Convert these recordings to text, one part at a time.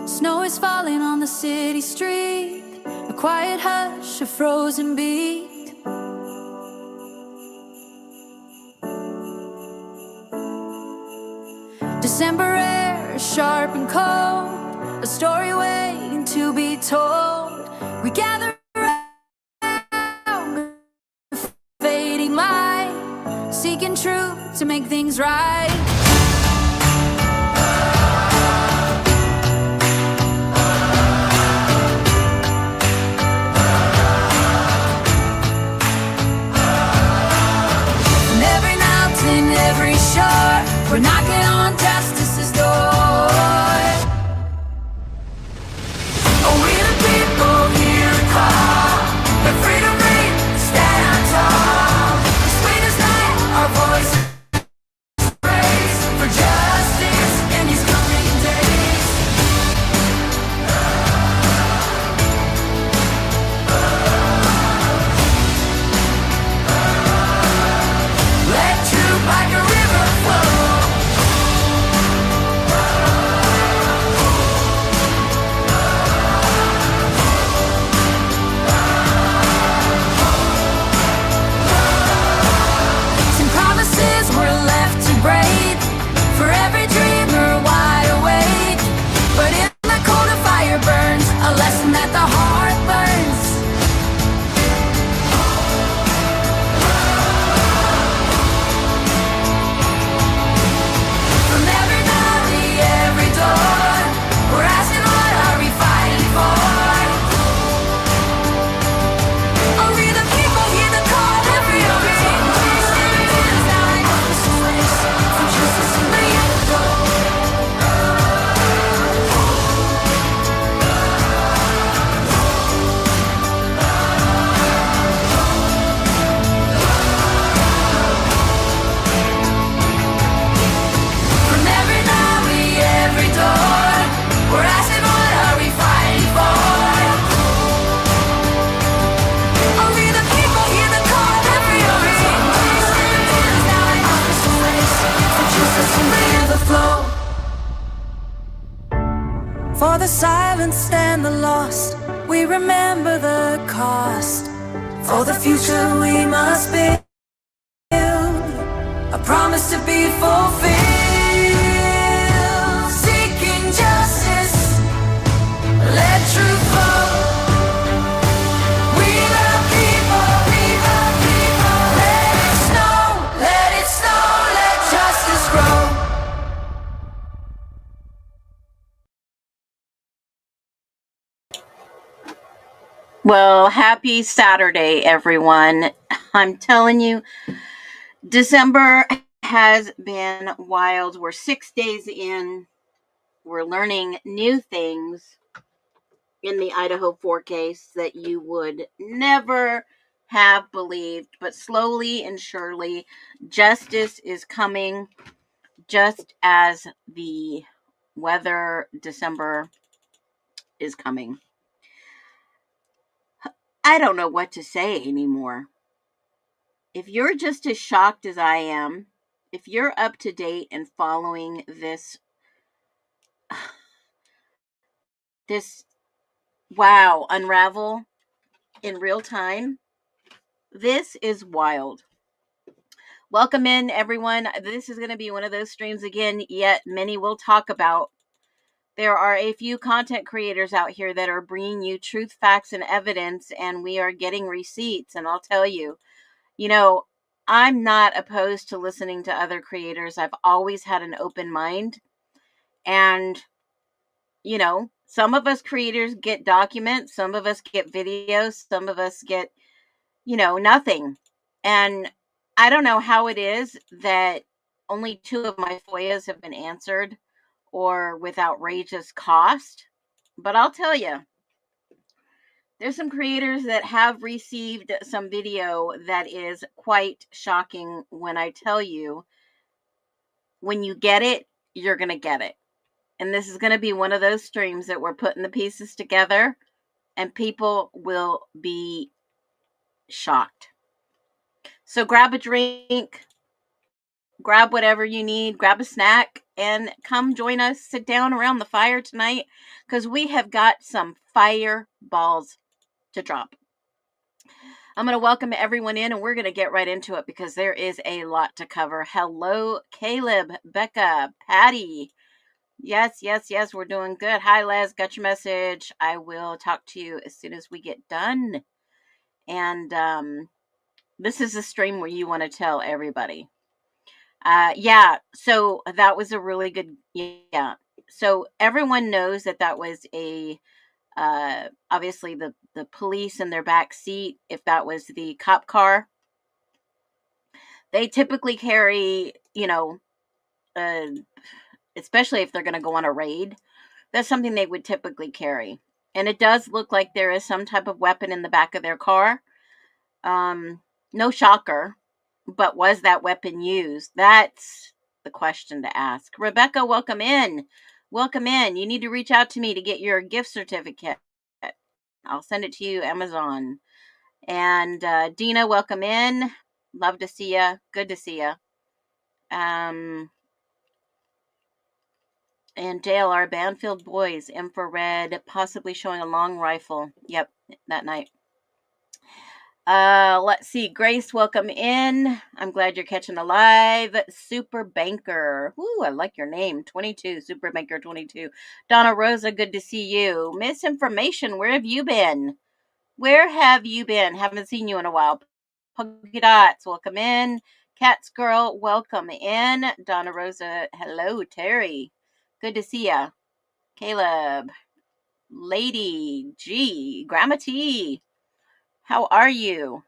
Snow is falling on the city street, a quiet hush, a frozen beat. December air is sharp and cold, a story waiting to be told. We gather around with fading light, seeking truth to make things right. And every mountain, every shore, we're knocking on justice's door. Oh, we the people hear the call, let freedom ring, stand tall. Sweet as night, our voices raise for justice in these coming days. Let truth like a river flow. Some promises were left to break, for every dreamer wide awake. But in the cold of fire burns a lesson that the heart learns. From every valley, every door, we're asking, what are we fighting for? Oh, we the people hear the call, every everything is dying on this place for justice in the Idaho. From every valley, every door, we're asking, what are we fighting for? Oh, we the people hear the call, every everything is dying on this place for justice in the overflow. For the silenced and the lost, we remember the cost. For the future we must build a promise to be fulfilled. Seeking justice, let truth flow. We the people, let it snow, let justice grow. Well, happy Saturday, everyone. I'm telling you, December has been wild. We're 6 days in. We're learning new things in the Idaho 4 case that you would never have believed. But slowly and surely, justice is coming, just as the weather December is coming. I don't know what to say anymore. If you're just as shocked as I am, if you're up to date and following this unravel in real time, this is wild. Welcome in, everyone. This is going to be one of those streams again, yet many will talk about. There are a few content creators out here that are bringing you truth, facts, and evidence, and we are getting receipts. And I'll tell you, I'm not opposed to listening to other creators. I've always had an open mind. And, some of us creators get documents, some of us get videos, some of us get, nothing. And I don't know how it is that only 2 of my FOIAs have been answered or with outrageous cost. But I'll tell you, there's some creators that have received some video that is quite shocking when I tell you, when you get it, you're going to get it. And this is going to be one of those streams that we're putting the pieces together and people will be shocked. So grab a drink, grab whatever you need, grab a snack, and come join us, sit down around the fire tonight, because we have got some fireballs to drop. I'm going to welcome everyone in, and we're going to get right into it because there is a lot to cover. Hello, Caleb, Becca, Patty. Yes, we're doing good. Hi, Les, got your message. I will talk to you as soon as we get done. And this is a stream where you want to tell everybody. Yeah, so that was a really good, yeah. So everyone knows that was a, obviously the police in their back seat. If that was the cop car, they typically carry, uh, especially if they're going to go on a raid, that's something they would typically carry. And it does look like there is some type of weapon in the back of their car. No shocker, but was that weapon used? That's the question to ask. Rebecca, welcome in. Welcome in. You need to reach out to me to get your gift certificate. I'll send it to you, Amazon. And Dina, welcome in. Love to see you. Good to see you. And JLR, Banfield Boys, infrared, possibly showing a long rifle. Yep, that night. Let's see. Grace, welcome in. I'm glad you're catching the live. Super Banker. Ooh, I like your name. 22. Super Banker 22. Donna Rosa, good to see you. Misinformation, where have you been? Where have you been? Haven't seen you in a while. Polka Dots, welcome in. Cats Girl, welcome in. Donna Rosa, hello. Terry, good to see ya. Caleb, Lady G, Grandma T, how are you?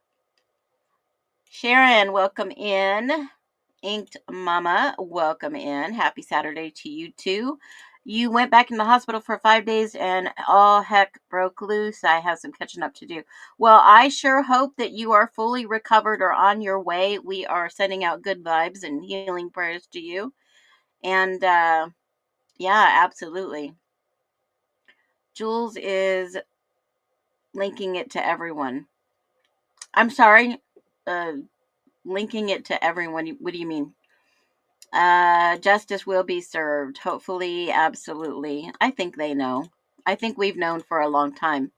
Sharon, welcome in. Inked Mama, welcome in. Happy Saturday to you too. You went back in the hospital for 5 days and all heck broke loose. I have some catching up to do. Well, I sure hope that you are fully recovered or on your way. We are sending out good vibes and healing prayers to you. And yeah, absolutely. Jules is linking it to everyone. I'm sorry. Linking it to everyone. What do you mean? Justice will be served. Hopefully, absolutely. I think they know. I think we've known for a long time.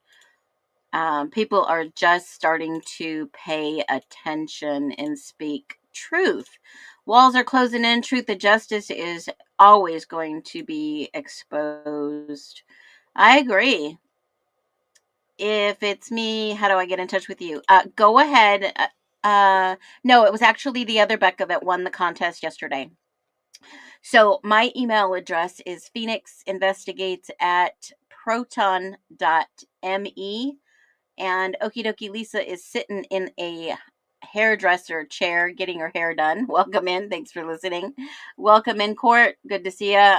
People are just starting to pay attention and speak truth. Walls are closing in. Truth and justice is always going to be exposed. I agree. If it's me, how do I get in touch with you? Go ahead. No, it was actually the other Becca that won the contest yesterday. So my email address is phoenixinvestigates@proton.me. And Okie dokie Lisa is sitting in a hairdresser chair getting her hair done. Welcome in. Thanks for listening. Welcome in, Court. Good to see you.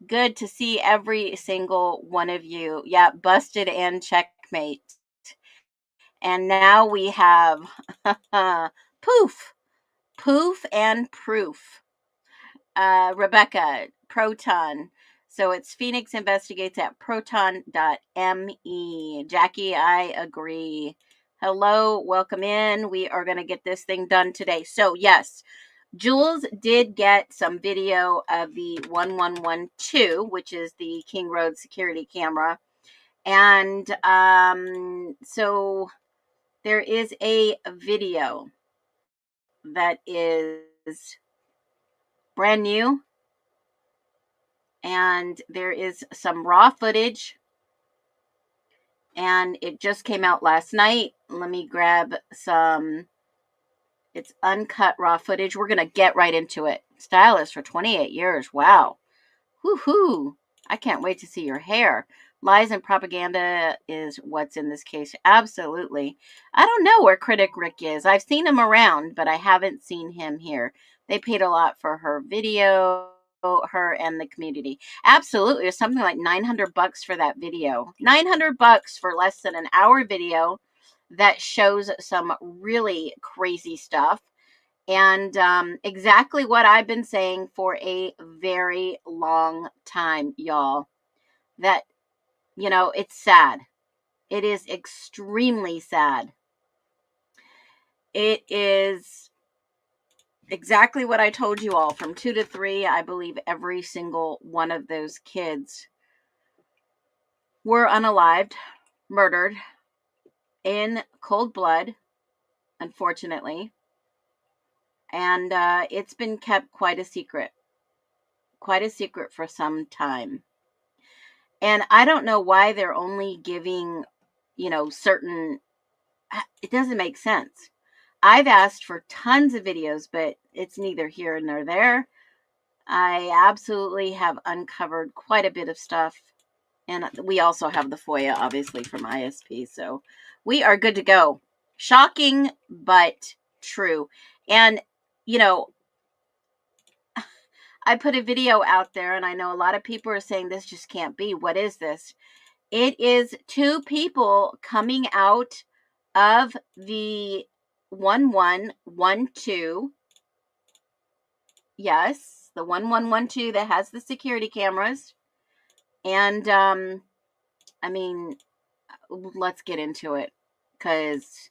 Good to see every single one of you. Yeah, busted and checkmate. And now we have Poof. Poof and Proof. Rebecca, Proton. So it's Phoenix Investigates at proton.me. Jackie, I agree. Hello, welcome in. We are going to get this thing done today. So, yes, Jules did get some video of the 1112, which is the King Road security camera. And so there is a video that is brand new. And there is some raw footage. And it just came out last night. Let me grab some. It's uncut raw footage. We're going to get right into it. Stylist for 28 years. Wow. Woohoo. I can't wait to see your hair. Lies and propaganda is what's in this case. Absolutely. I don't know where Critic Rick is. I've seen him around, but I haven't seen him here. They paid a lot for her video, her and the community. Absolutely. It's something like $900 for that video. $900 for less than an hour video that shows some really crazy stuff. And exactly what I've been saying for a very long time, y'all. That, it's sad. It is extremely sad. It is exactly what I told you all. From 2 to 3, I believe every single one of those kids were unalived, murdered in cold blood, unfortunately. And it's been kept quite a secret for some time. And I don't know why they're only giving, certain, it doesn't make sense. I've asked for tons of videos, but it's neither here nor there. I absolutely have uncovered quite a bit of stuff. And we also have the FOIA, obviously, from ISP. So we are good to go. Shocking, but true. And, I put a video out there, and I know a lot of people are saying this just can't be. What is this? It is 2 people coming out of the 1112. Yes, the 1112 that has the security cameras. And I mean, let's get into it, because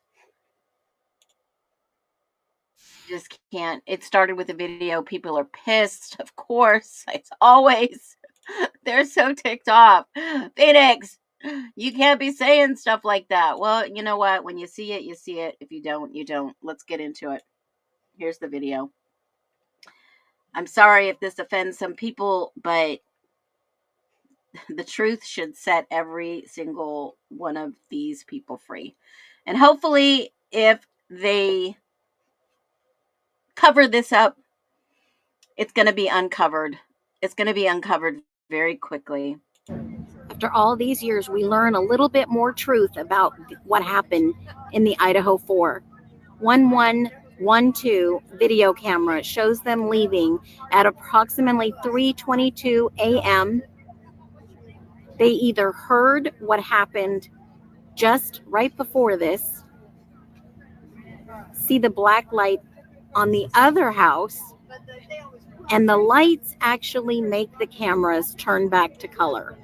just can't. It started with a video. People are pissed, of course. It's always, they're so ticked off. Phoenix, you can't be saying stuff like that. Well, you know what? When you see it, you see it. If you don't, you don't. Let's get into it. Here's the video. I'm sorry if this offends some people, but the truth should set every single one of these people free. And hopefully, if they cover this up, it's going to be uncovered. It's going to be uncovered very quickly. After all these years, we learn a little bit more truth about what happened in the Idaho 4. 1112 video camera shows them leaving at approximately 3:22 a.m. They either heard what happened just right before this, see the black light on the other house, and the lights actually make the cameras turn back to color.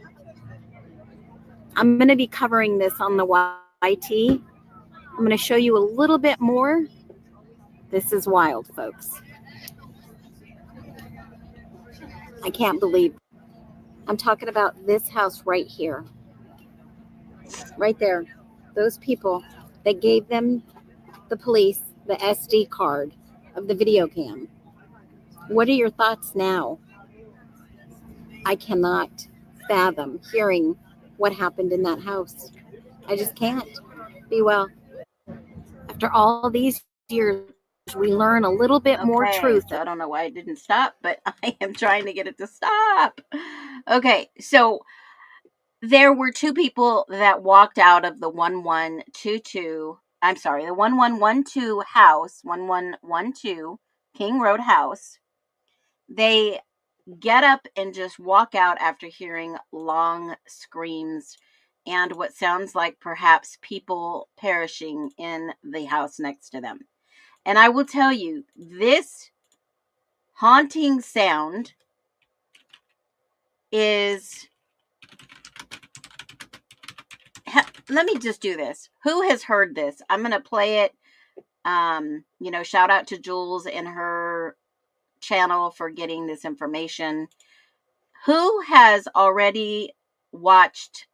I'm going to be covering this on the YT. I'm going to show you a little bit more. This is wild, folks. I can't believe. I'm talking about this house right here. Right there. Those people that gave them, the police, the SD card of the video cam. What are your thoughts now? I cannot fathom hearing what happened in that house. I just can't. Be well. After all these years, we learn a little bit more truth. So I don't know why it didn't stop, but I am trying to get it to stop. Okay, so there were 2 people that walked out of the 1122. I'm sorry, the 1112 house, 1112 King Road house. They get up and just walk out after hearing long screams and what sounds like perhaps people perishing in the house next to them. And I will tell you, this haunting sound is... Let me just do this. Who has heard this? I'm going to play it. Shout out to Jules and her channel for getting this information. Who has already watched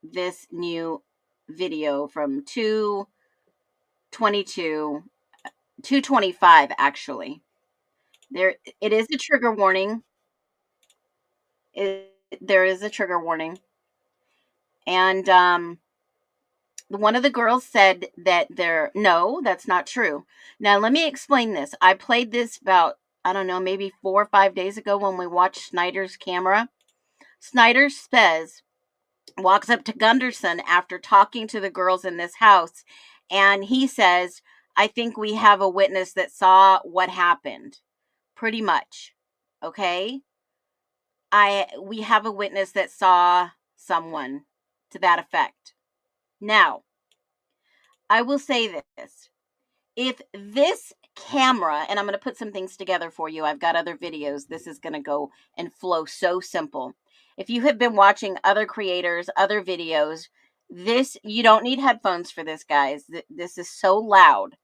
this new video from 225 actually? There, it is a trigger warning. There is a trigger warning. And one of the girls said that no, that's not true. Now, let me explain this. I played this about, I don't know, maybe 4 or 5 days ago when we watched Snyder's camera. Snyder says, walks up to Gunderson after talking to the girls in this house, and he says, I think we have a witness that saw what happened. Pretty much. Okay? We have a witness that saw someone to that effect. Now, I will say this. If this camera, and I'm going to put some things together for you. I've got other videos. This is going to go and flow so simple. If you have been watching other creators, other videos, you don't need headphones for this, guys. This is so loud.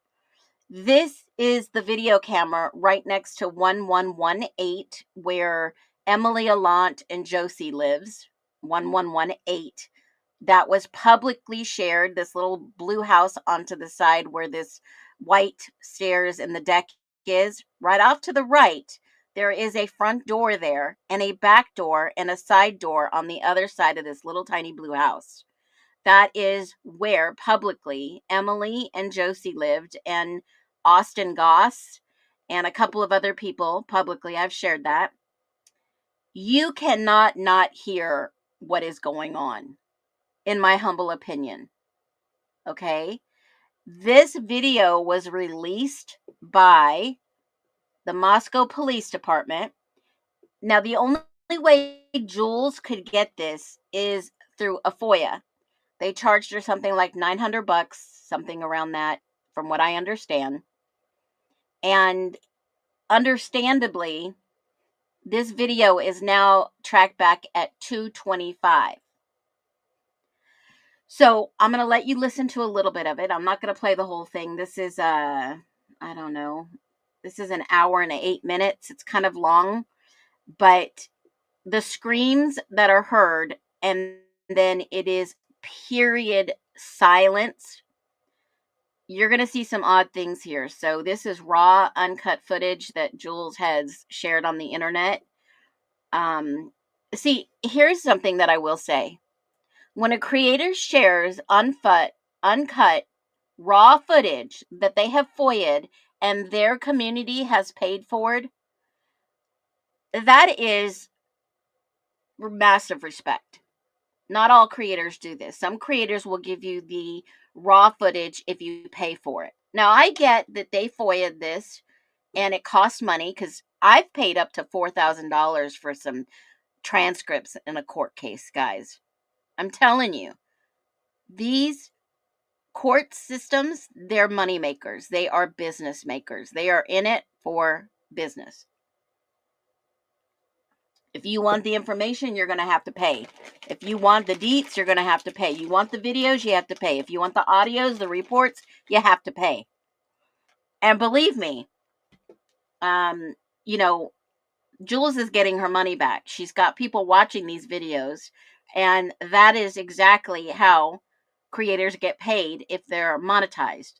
This is the video camera right next to 1118 where Emily Allant and Josie lives. 1118. That was publicly shared, this little blue house onto the side where this white stairs and the deck is. Right off to the right, there is a front door there and a back door and a side door on the other side of this little tiny blue house. That is where publicly Emily and Josie lived, and Austin Goss and a couple of other people publicly. I've shared that. You cannot not hear what is going on, in my humble opinion. Okay? This video was released by the Moscow Police Department. Now, the only way Jules could get this is through a FOIA. They charged her something like $900, something around that, from what I understand. And understandably, this video is now tracked back at 225. So I'm going to let you listen to a little bit of it. I'm not going to play the whole thing. This is, I don't know, this is an hour and 8 minutes. It's kind of long, but the screams that are heard, and then it is period silence. You're going to see some odd things here. So this is raw, uncut footage that Jules has shared on the internet. See, here's something that I will say. When a creator shares uncut, raw footage that they have FOIA'd and their community has paid for it, that is massive respect. Not all creators do this. Some creators will give you the raw footage if you pay for it. Now, I get that they FOIA'd this and it costs money, because I've paid up to $4,000 for some transcripts in a court case, guys. I'm telling you, these court systems, they're money makers. They are business makers. They are in it for business. If you want the information, you're going to have to pay. If you want the deets, you're going to have to pay. You want the videos, you have to pay. If you want the audios, the reports, you have to pay. And believe me, you know, Jules is getting her money back. She's got people watching these videos, and that is exactly how creators get paid if they're monetized.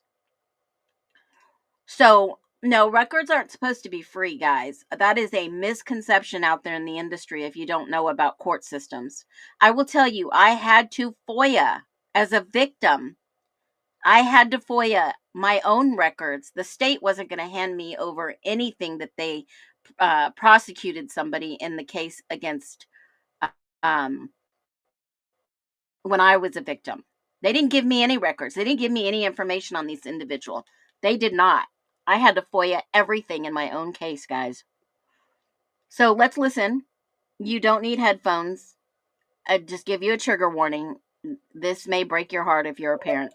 So, no, records aren't supposed to be free, guys. That is a misconception out there in the industry if you don't know about court systems. I will tell you, I had to FOIA as a victim. I had to FOIA my own records. The state wasn't going to hand me over anything that they prosecuted somebody in the case against um, when I was a victim. They didn't give me any records. They didn't give me any information on this individual. They did not. I had to FOIA everything in my own case, guys. So let's listen. You don't need headphones. I just give you a trigger warning. This may break your heart if you're a parent.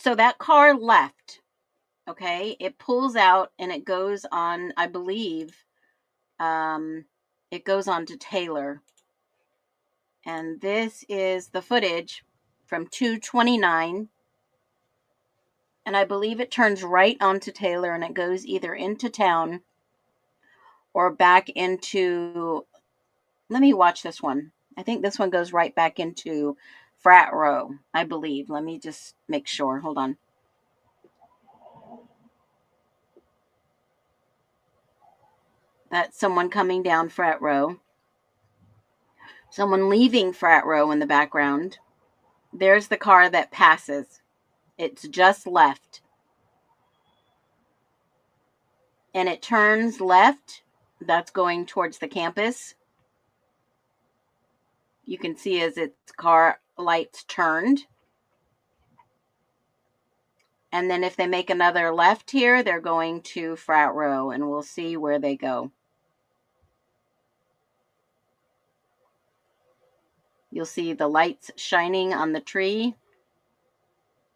So that car left. Okay, it pulls out and it goes on, I believe, it goes on to Taylor. And this is the footage from 229. And I believe it turns right onto Taylor and it goes either into town or back into, let me watch this one. I think this one goes right back into Frat Row, I believe. Let me just make sure. Hold on. That's someone coming down Frat Row. Someone leaving Frat Row in the background. There's the car that passes. It's just left. And it turns left. That's going towards the campus. You can see as its car lights turned. And then if they make another left here, they're going to Frat Row, and we'll see where they go. You'll see the lights shining on the tree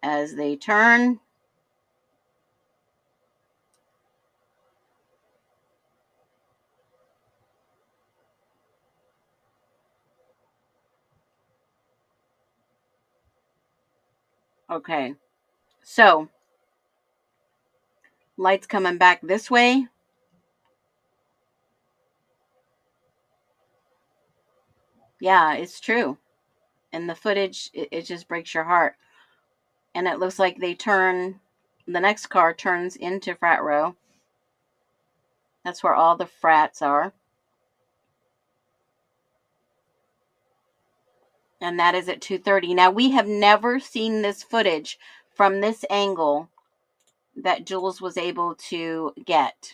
as they turn. Okay, so lights coming back this way. Yeah, it's true. And the footage, it just breaks your heart. And it looks like they turn, the next car turns into Frat Row. That's where all the frats are. And that is at 2:30. Now, we have never seen this footage from this angle that Jules was able to get.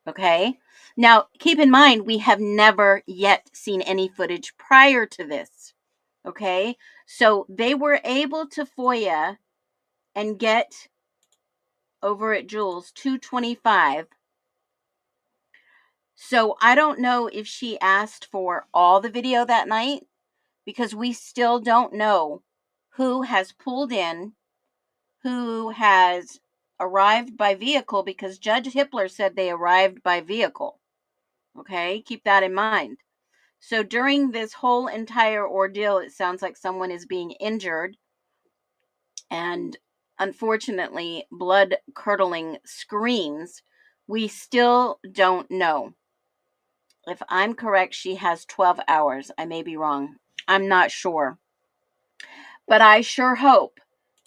Okay? Now, keep in mind, we have never yet seen any footage prior to this. Okay? So they were able to FOIA and get over at Jules 225. So I don't know if she asked for all the video that night, because we still don't know who has pulled in, who has arrived by vehicle, because Judge Hippler said they arrived by vehicle. Okay, keep that in mind. So during this whole entire ordeal, it sounds like someone is being injured, and unfortunately, blood-curdling screams. We still don't know. If I'm correct, she has 12 hours. I may be wrong. I'm not sure. But I sure hope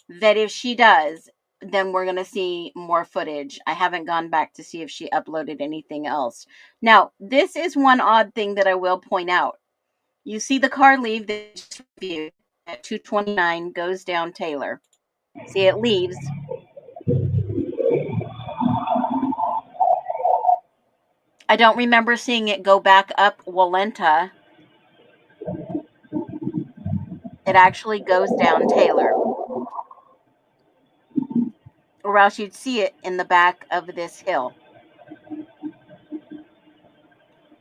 that if she does, then we're going to see more footage. I haven't gone back to see if she uploaded anything else. Now, this is one odd thing that I will point out. You see the car leave this view at 229, goes down Taylor. See, it leaves. I don't remember seeing it go back up Walenta. It actually goes down Taylor. Or else you'd see it in the back of this hill.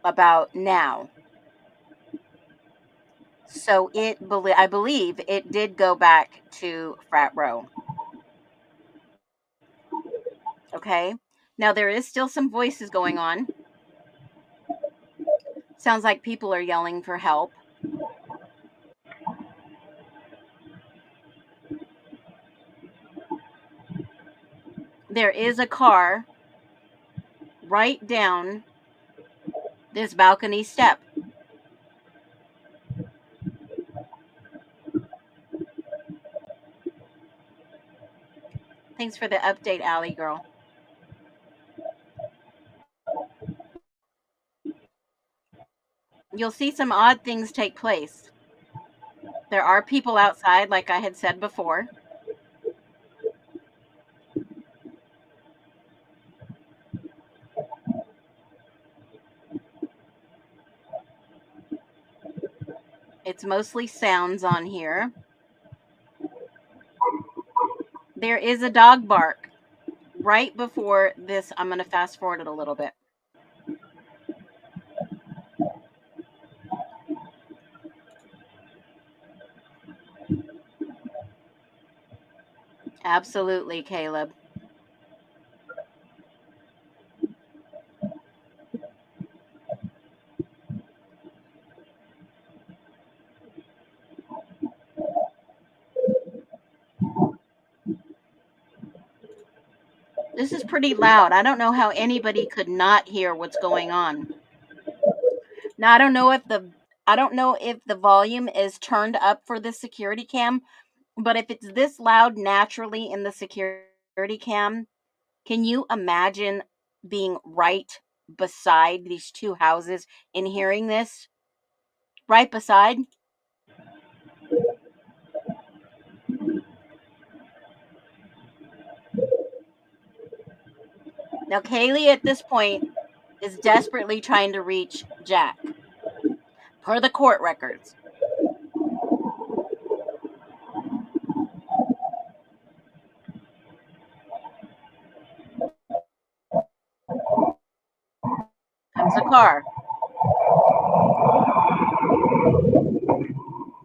About now. So I believe it did go back to Frat Row. Okay. Now there is still some voices going on. Sounds like people are yelling for help. There is a car right down this balcony step. Thanks for the update, Allie girl. You'll see some odd things take place. There are people outside, like I had said before. It's mostly sounds on here. There is a dog bark right before this. I'm going to fast forward it a little bit. Absolutely, Caleb. This is pretty loud. I don't know how anybody could not hear what's going on. Now I don't know if the volume is turned up for the security cam, but if it's this loud naturally in the security cam, can you imagine being right beside these two houses and hearing this? Right beside? Now Kaylee at this point is desperately trying to reach Jack. Per the court records. Comes a car.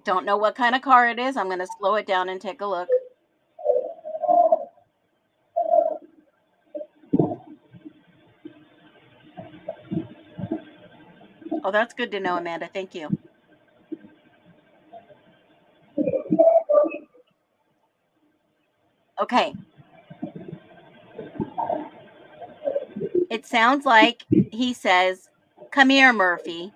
Don't know what kind of car it is. I'm going to slow it down and take a look. Oh, that's good to know, Amanda. Thank you. Okay. It sounds like he says, "Come here, Murphy."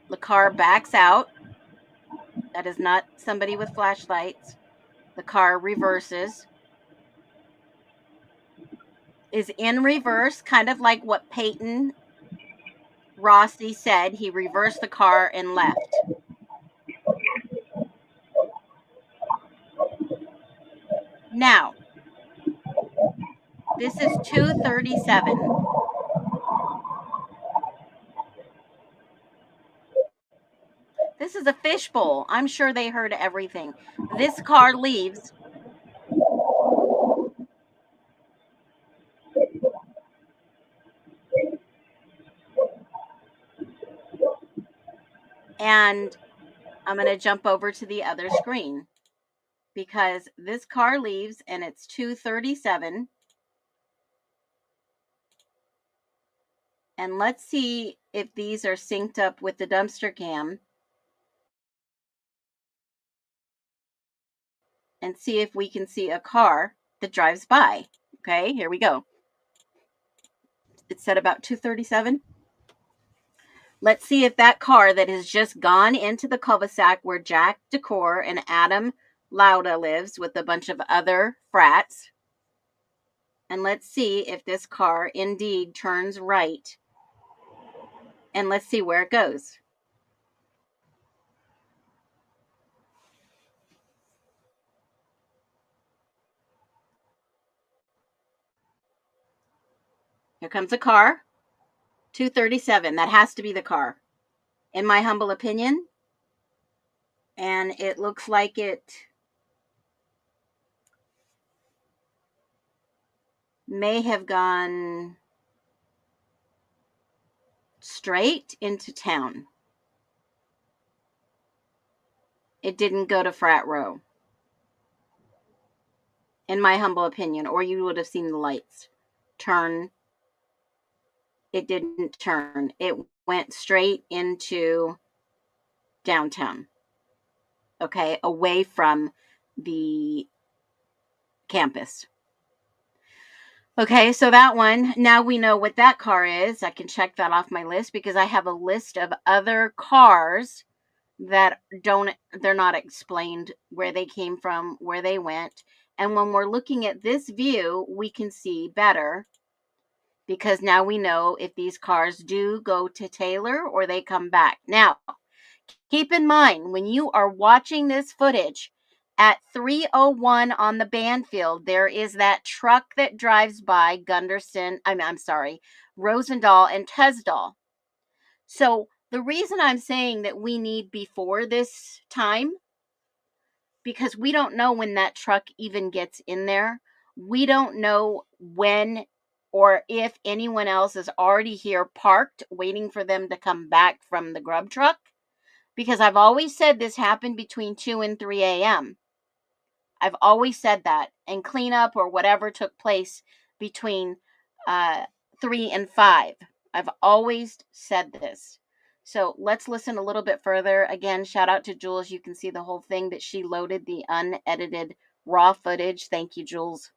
The car backs out. That is not somebody with flashlights. The car reverses. Is in reverse, kind of like what Peyton Rossi said. He reversed the car and left. Now, this is 237. This is a fishbowl. I'm sure they heard everything. This car leaves. And I'm going to jump over to the other screen because this car leaves and it's 237. And let's see if these are synced up with the dumpster cam and see if we can see a car that drives by. Okay, here we go. It said about 237. Let's see if that car that has just gone into the cul-de-sac where Jack Decor and Adam Lauda lives with a bunch of other frats. And let's see if this car indeed turns right. And let's see where it goes. Here comes a car. 237. That has to be the car, in my humble opinion. And it looks like it may have gone straight into town. It didn't go to Frat Row, in my humble opinion, or you would have seen the lights turn. It didn't turn. It went straight into downtown. Okay, away from the campus. Okay, so that one, now we know what that car is. I can check that off my list because I have a list of other cars that they're not explained where they came from, where they went. And when we're looking at this view, we can see better because now we know if these cars do go to Taylor or they come back. Now, keep in mind, when you are watching this footage at 3:01 on the Banfield, there is that truck that drives by Gunderson, I'm sorry, Rosendahl and Tesdahl. So the reason I'm saying that we need before this time, because we don't know when that truck even gets in there. We don't know when or if anyone else is already here parked waiting for them to come back from the grub truck. because I've always said this happened between 2 and 3 a.m. I've always said that. And cleanup or whatever took place between 3 and 5. I've always said this. So let's listen a little bit further. Again, shout out to Jules. You can see the whole thing that she loaded, the unedited raw footage. Thank you, Jules.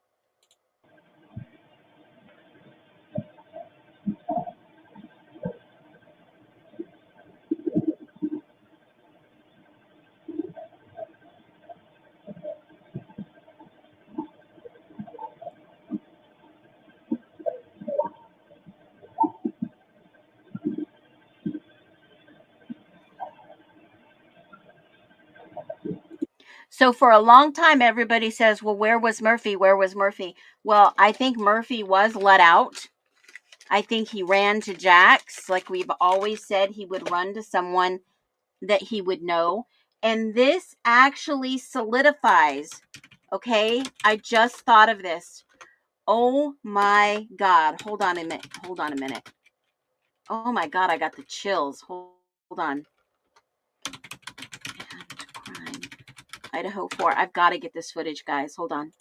So for a long time, everybody says, well, where was Murphy? Where was Murphy? Well, I think Murphy was let out. I think he ran to Jack's. Like we've always said, he would run to someone that he would know. And this actually solidifies, okay? I just thought of this. Oh my God. Hold on a minute. Hold on a minute. Oh my God, I got the chills. Hold on. Crime. Idaho 4. I've got to get this footage, guys. Hold on.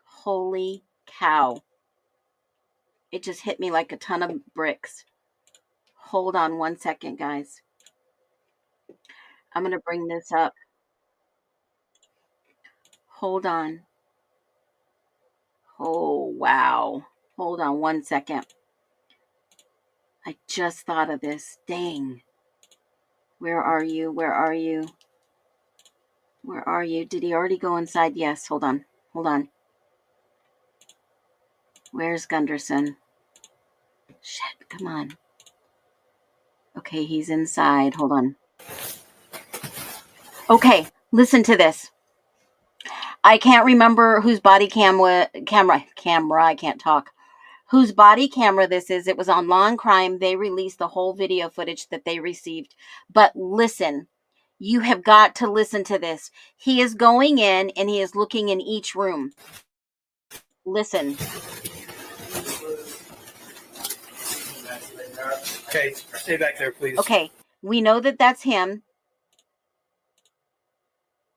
Holy cow. It just hit me like a ton of bricks. Hold on one second, guys. I'm going to bring this up. Hold on. Oh, wow. Hold on one second. I just thought of this. Dang. Where are you? Where are you? Where are you? Did he already go inside? Yes. Hold on. Hold on. Where's Gunderson? Shit. Come on. Okay, he's inside. Hold on. Okay, listen to this. I can't remember whose body camera, I can't talk. Whose body camera this is. It was on Law and Crime. They released the whole video footage that they received. But listen, you have got to listen to this. He is going in and he is looking in each room. Listen. Okay, stay back there, please. Okay, we know that that's him.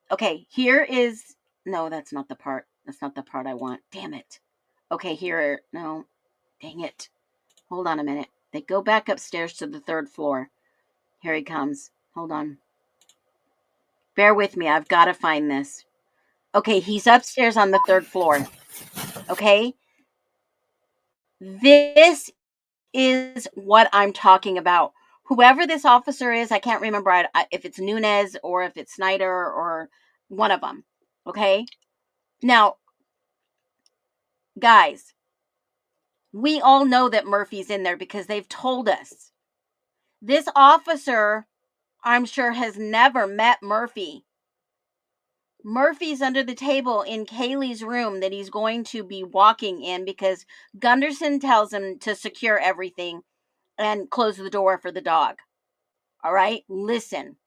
Okay, here is... No, that's not the part. That's not the part I want. Damn it. Okay, here... No. Dang it. Hold on a minute. They go back upstairs to the 3rd floor. Here he comes. Hold on. Bear with me. I've got to find this. Okay, he's upstairs on the 3rd floor. Okay? This is what I'm talking about. Whoever this officer is, I can't remember if it's Nunez or if it's Snyder or one of them. Okay? Now, guys, we all know that Murphy's in there because they've told us. This officer, I'm sure, has never met Murphy. Murphy's under the table in Kaylee's room that he's going to be walking in because Gunderson tells him to secure everything and close the door for the dog. All right? Listen.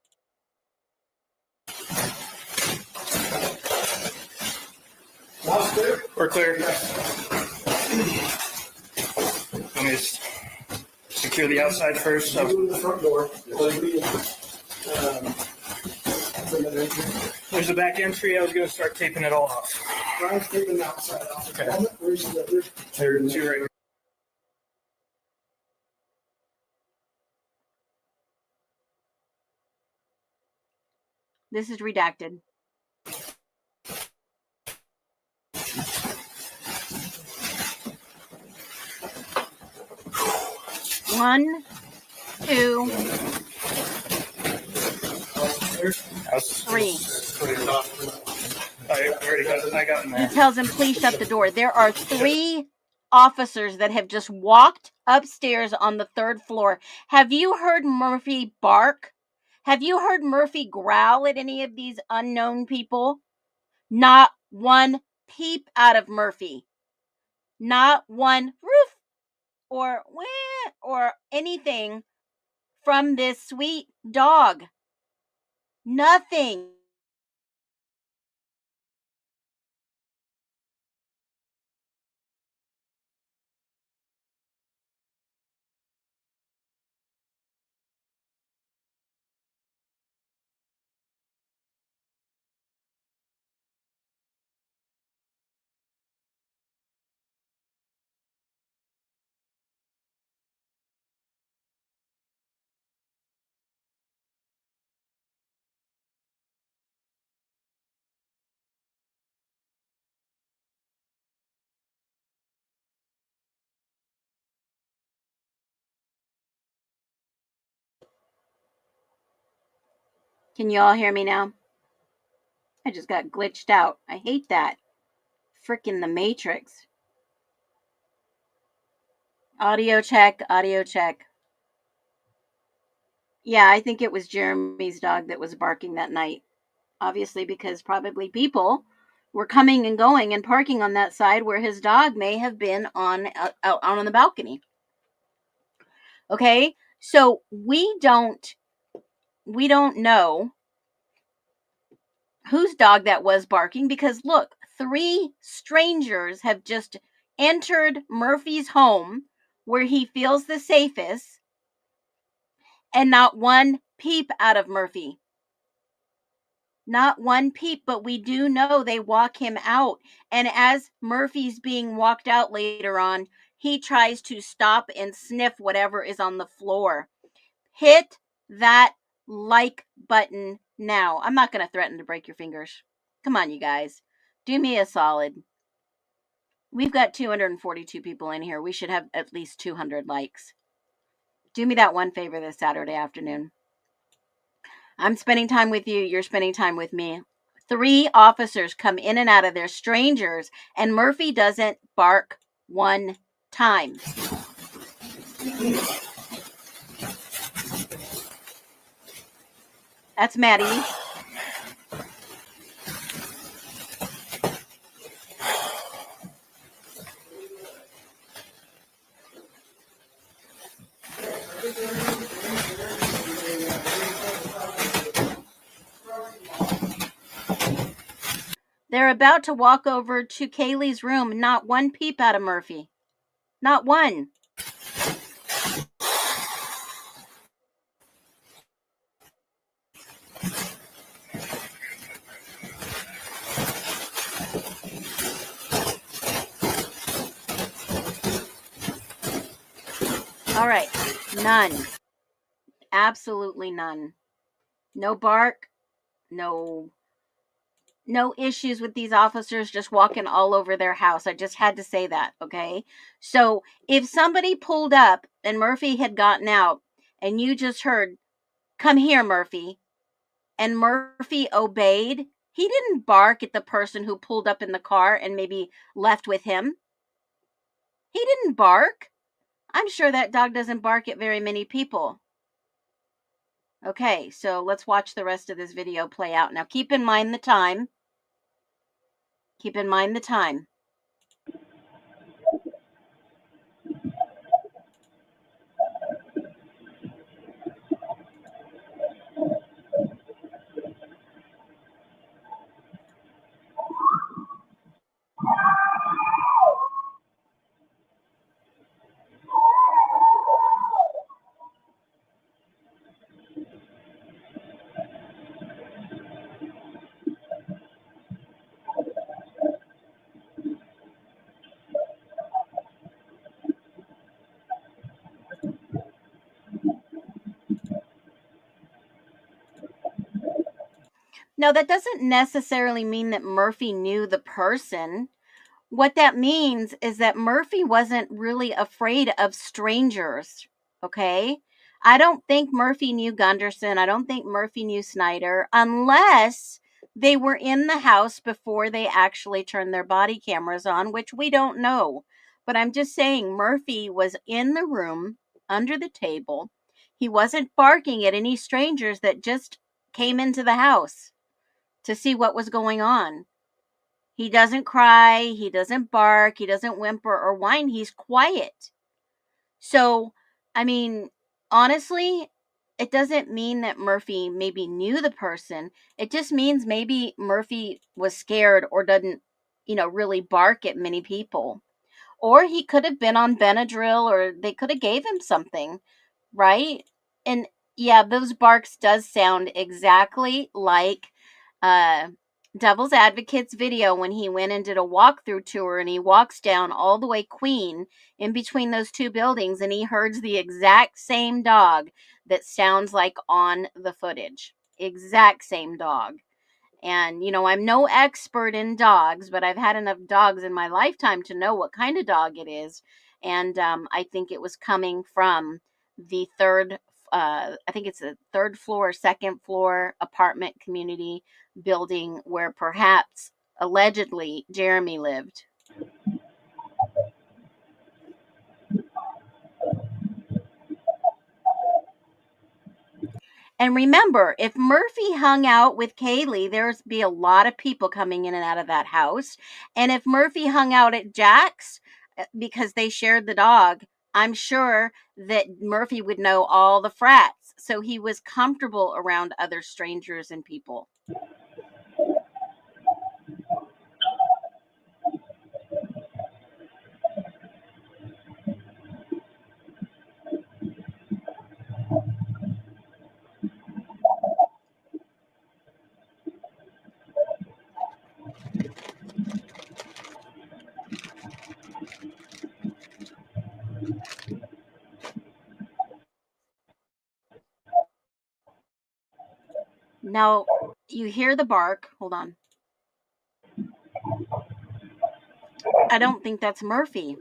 We're clear. Let me just secure the outside first. So. Go to the front door. There's a back entry. I was going to start taping it all off. Brian's taking the outside off. Okay. Where's the... There's two right here. This is redacted. One, two, three. I got in He there. tells him, please shut the door. There are 3 officers that have just walked upstairs on the 3rd floor. Have you heard Murphy bark? Have you heard Murphy growl at any of these unknown people? Not one peep out of Murphy. Not one roof or wah or anything from this sweet dog. Nothing. Can you all hear me now? I just got glitched out. I hate that. Frickin' the Matrix. Audio check, audio check. Yeah, I think it was Jeremy's dog that was barking that night. Obviously, because probably people were coming and going and parking on that side where his dog may have been out on the balcony. Okay, so we don't know whose dog that was barking, because look, 3 strangers have just entered Murphy's home where he feels the safest, and not one peep out of Murphy. Not one peep, but we do know they walk him out. And as Murphy's being walked out later on, he tries to stop and sniff whatever is on the floor. Hit that like button now. I'm not going to threaten to break your fingers. Come on, you guys. Do me a solid. We've got 242 people in here. We should have at least 200 likes. Do me that one favor this Saturday afternoon. I'm spending time with you. You're spending time with me. 3 officers come in and out of there, strangers, and Murphy doesn't bark one time. That's Maddie. They're about to walk over to Kaylee's room. Not one peep out of Murphy. Not one. All right. None. Absolutely none. No bark. No issues with these officers just walking all over their house. I just had to say that, okay? So if somebody pulled up and Murphy had gotten out and you just heard, "Come here, Murphy," and Murphy obeyed, he didn't bark at the person who pulled up in the car and maybe left with him. He didn't bark. I'm sure that dog doesn't bark at very many people. Okay, so let's watch the rest of this video play out. Now keep in mind the time. Keep in mind the time. Now, that doesn't necessarily mean that Murphy knew the person. What that means is that Murphy wasn't really afraid of strangers, okay? I don't think Murphy knew Gunderson. I don't think Murphy knew Snyder, unless they were in the house before they actually turned their body cameras on, which we don't know. But I'm just saying Murphy was in the room under the table. He wasn't barking at any strangers that just came into the house to see what was going on. He doesn't cry, he doesn't bark, he doesn't whimper or whine, he's quiet. So, I mean, honestly, it doesn't mean that Murphy maybe knew the person. It just means maybe Murphy was scared or doesn't, really bark at many people. Or he could have been on Benadryl, or they could have gave him something, right? And yeah, those barks does sound exactly like uh Devil's Advocate's video when he went and did a walkthrough tour, and he walks down all the way Queen in between those 2 buildings, and he herds the exact same dog that sounds like on the footage. Exact same dog. And, I'm no expert in dogs, but I've had enough dogs in my lifetime to know what kind of dog it is. And I think it was coming from the 3rd I think it's a third floor or second floor apartment community building where perhaps allegedly Jeremy lived. And remember, if Murphy hung out with Kaylee, there'd be a lot of people coming in and out of that house. And if Murphy hung out at Jack's because they shared the dog, I'm sure that Murphy would know all the frats. So he was comfortable around other strangers and people. Now, you hear the bark. Hold on. I don't think that's Murphy.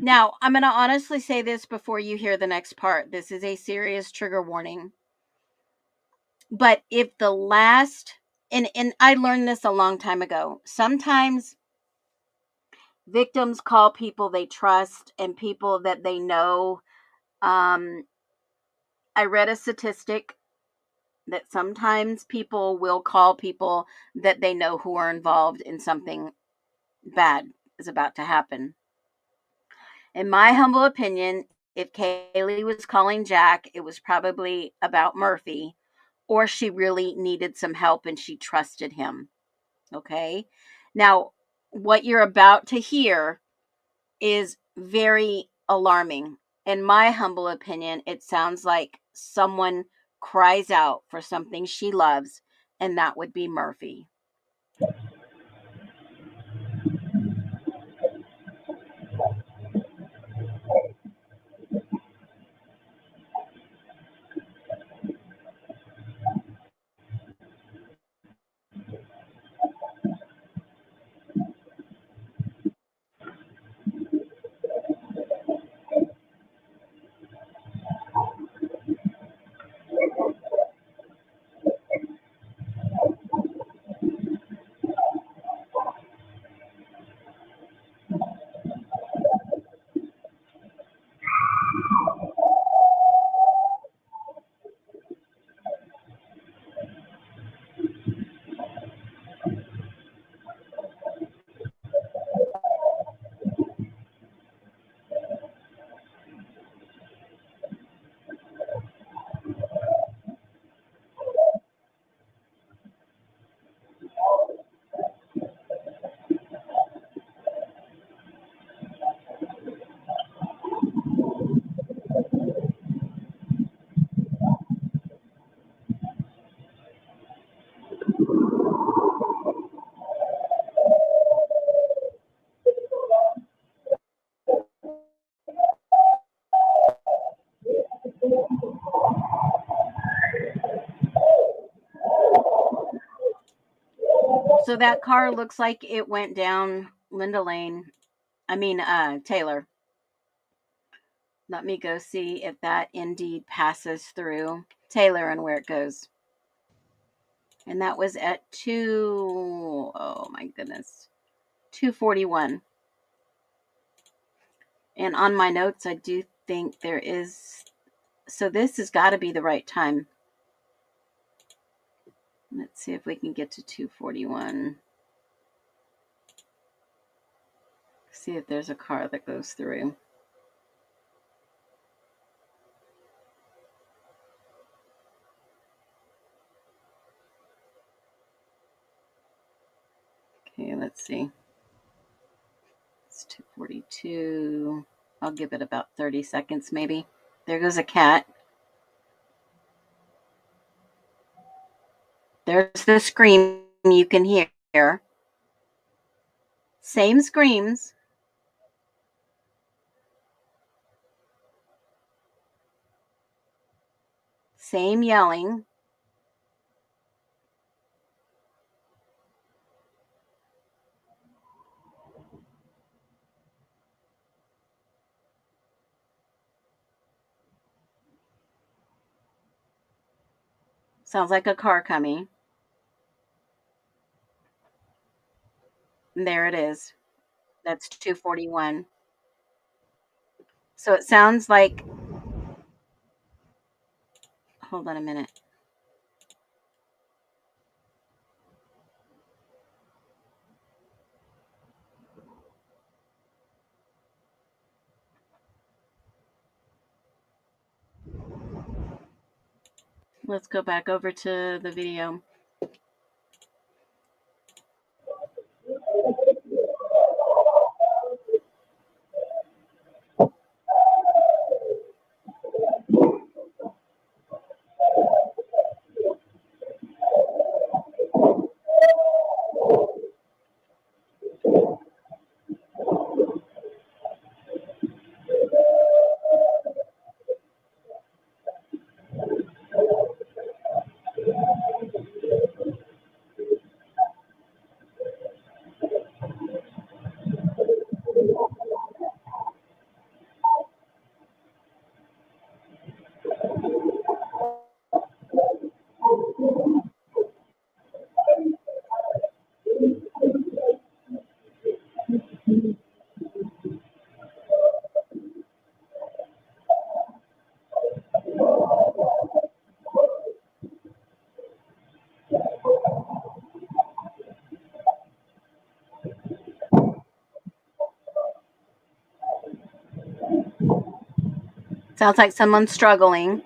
Now, I'm going to honestly say this before you hear the next part. This is a serious trigger warning. But if the last, and I learned this a long time ago, sometimes victims call people they trust and people that they know. I read a statistic that sometimes people will call people that they know who are involved in something bad is about to happen. In my humble opinion, if Kaylee was calling Jack, it was probably about Murphy, or she really needed some help and she trusted him. Okay. Now, what you're about to hear is very alarming. In my humble opinion, it sounds like someone cries out for something she loves, and that would be Murphy. So that car looks like it went down Taylor. Let me go see if that indeed passes through Taylor and where it goes. And that was at 2:41. And on my notes, I do think there is, so this has got to be the right time. Let's see if we can get to 2:41. See if there's a car that goes through. Okay, let's see. It's 2:42. I'll give it about 30 seconds maybe. There goes a cat. There's the scream. you can hear. Same screams. Same yelling. Sounds like a car coming. And there it is. That's 241. So it sounds like, hold on a minute. Let's go back over to the video. Sounds like someone's struggling.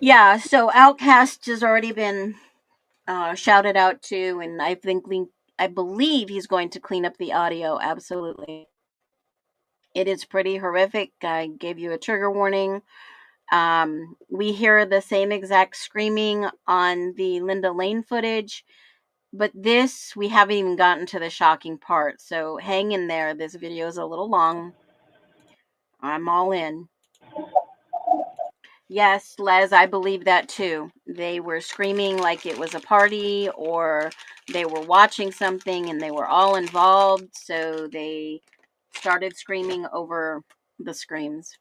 Yeah, so Outcast has already been shouted out to, and I believe he's going to clean up the audio. Absolutely, it is pretty horrific. I gave you a trigger warning. We hear the same exact screaming on the Linda Lane footage, but this we haven't even gotten to the shocking part. So hang in there. This video is a little long. I'm all in. Yes, Les, I believe that too. They were screaming like it was a party or they were watching something and they were all involved, so they started screaming over the screams.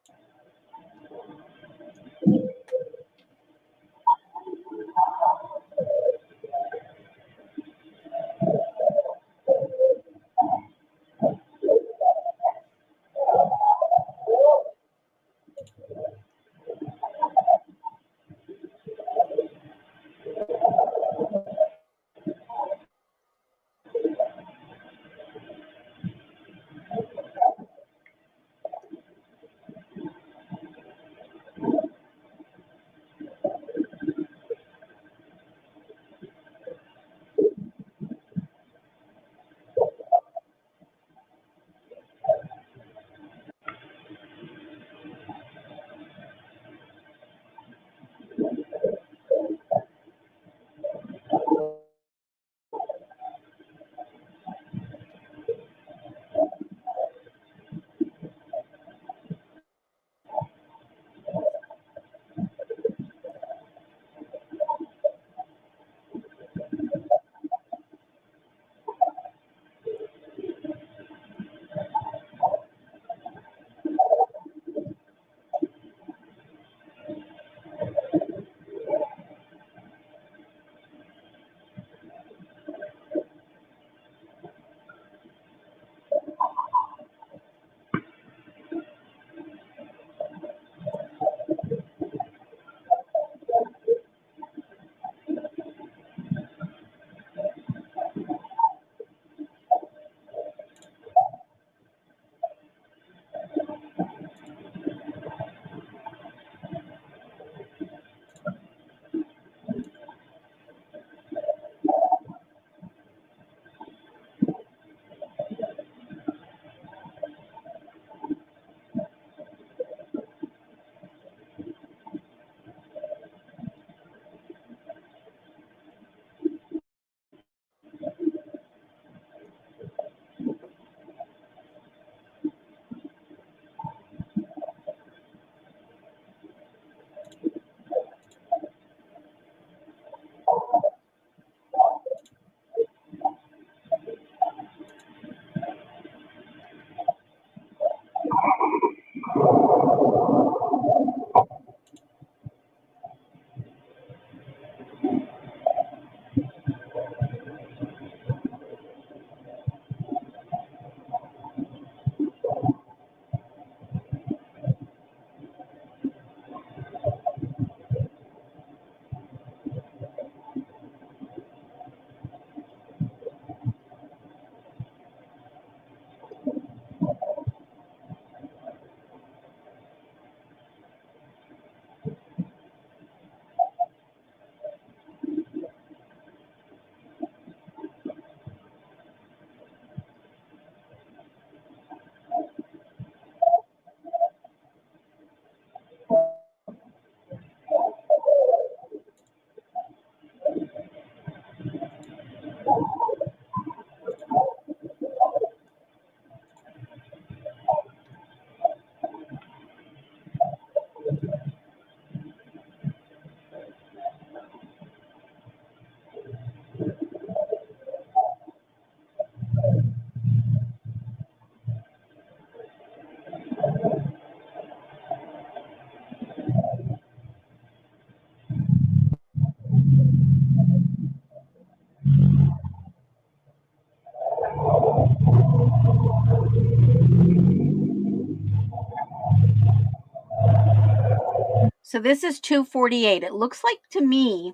So this is 248. It looks like to me,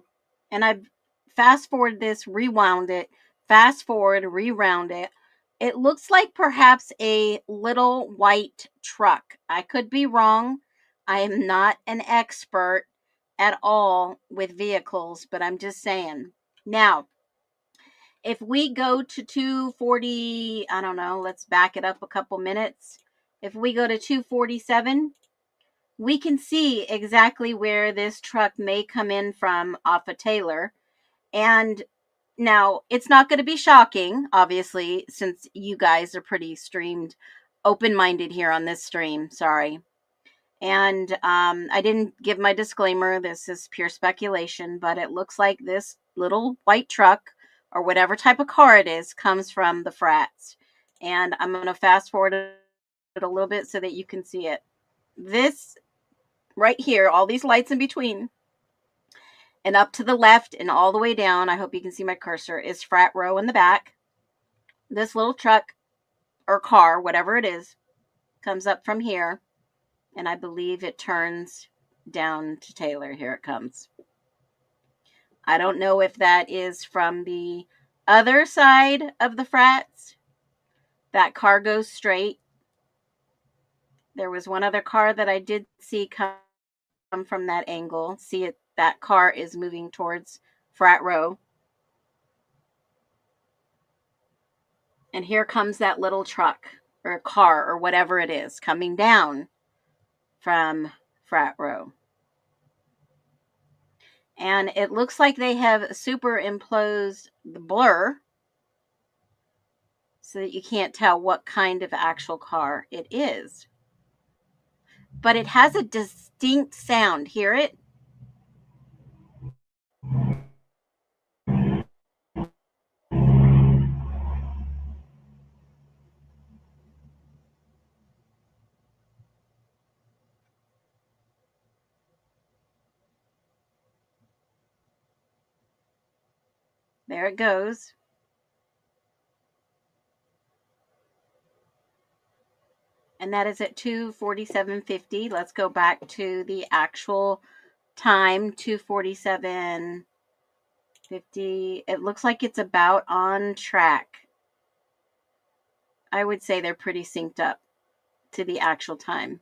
and I've fast forward this, rewound it, fast forward, rewound it. It looks like perhaps a little white truck. I could be wrong. I am not an expert at all with vehicles, but I'm just saying. Now, if we go to 240, I don't know, let's back it up a couple minutes. If we go to 247, we can see exactly where this truck may come in from off of Taylor. And now it's not going to be shocking, obviously, since you guys are pretty open-minded here on this stream. Sorry. And I didn't give my disclaimer. This is pure speculation, but it looks like this little white truck or whatever type of car it is comes from the Frats. And I'm going to fast forward it a little bit so that you can see it. This right here, all these lights in between, and up to the left and all the way down, I hope you can see my cursor, is Frat Row in the back. This little truck or car, whatever it is, comes up from here, and I believe it turns down to Taylor. Here it comes. I don't know if that is from the other side of the Frats. That car goes straight. There was one other car that I did see come from that angle. See it, that car is moving towards Frat Row. And here comes that little truck or car or whatever it is coming down from Frat Row. And it looks like they have superimposed the blur so that you can't tell what kind of actual car it is. But it has a distinct sound. Hear it? There it goes. And that is at 2:47:50. Let's go back to the actual time, 2:47:50. It looks like it's about on track. I would say they're pretty synced up to the actual time.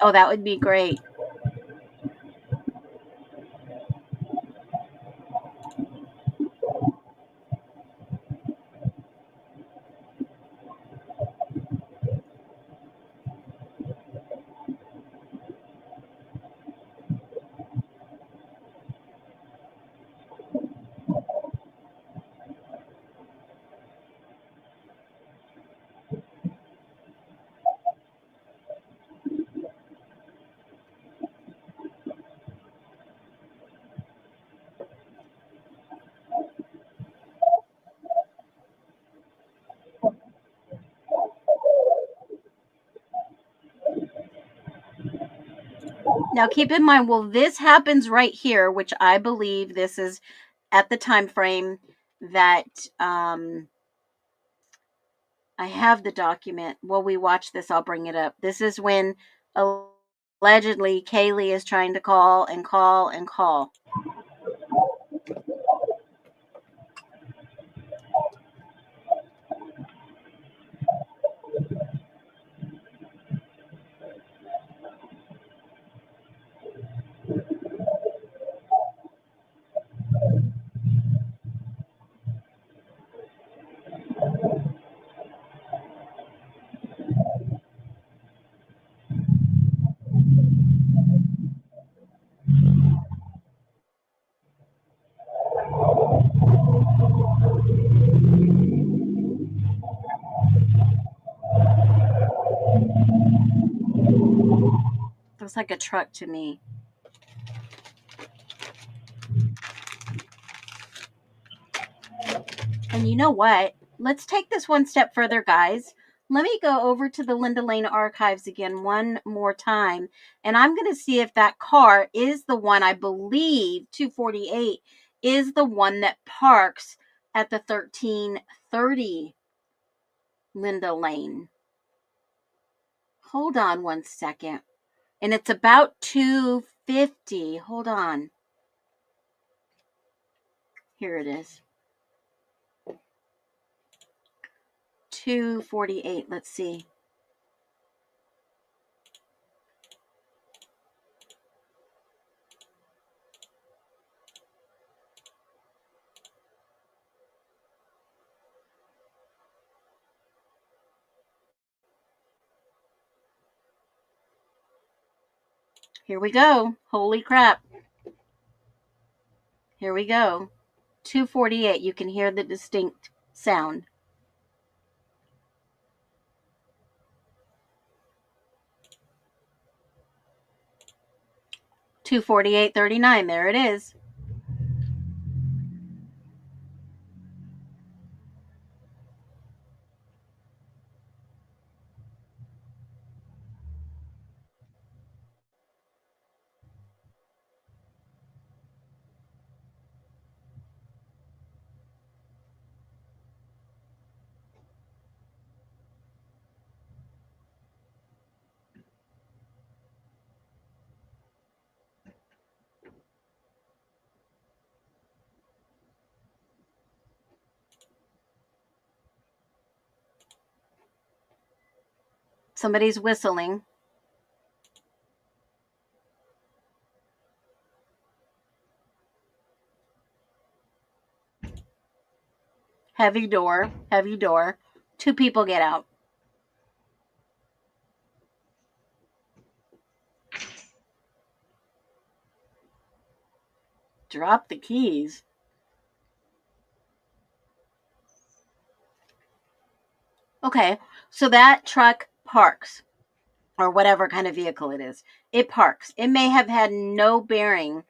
Oh, that would be great. Now keep in mind, well, this happens right here, which I believe this is at the time frame that I have the document. While we watch this, I'll bring it up. This is when allegedly Kaylee is trying to call and call and call. Looks like a truck to me. And you know what? Let's take this one step further, guys. Let me go over to the Linda Lane archives again one more time. And I'm going to see if that car is the one, I believe, 248, is the one that parks at the 1330 Linda Lane. Hold on one second. And it's about 250. Hold on. Here it is. 248. Let's see. Here we go. Holy crap. Here we go. 248. You can hear the distinct sound. 248.39. There it is. Somebody's whistling. Heavy door. Heavy door. 2 people get out. Drop the keys. Okay, so that truck parks, or whatever kind of vehicle it is. It parks. It may have had no bearing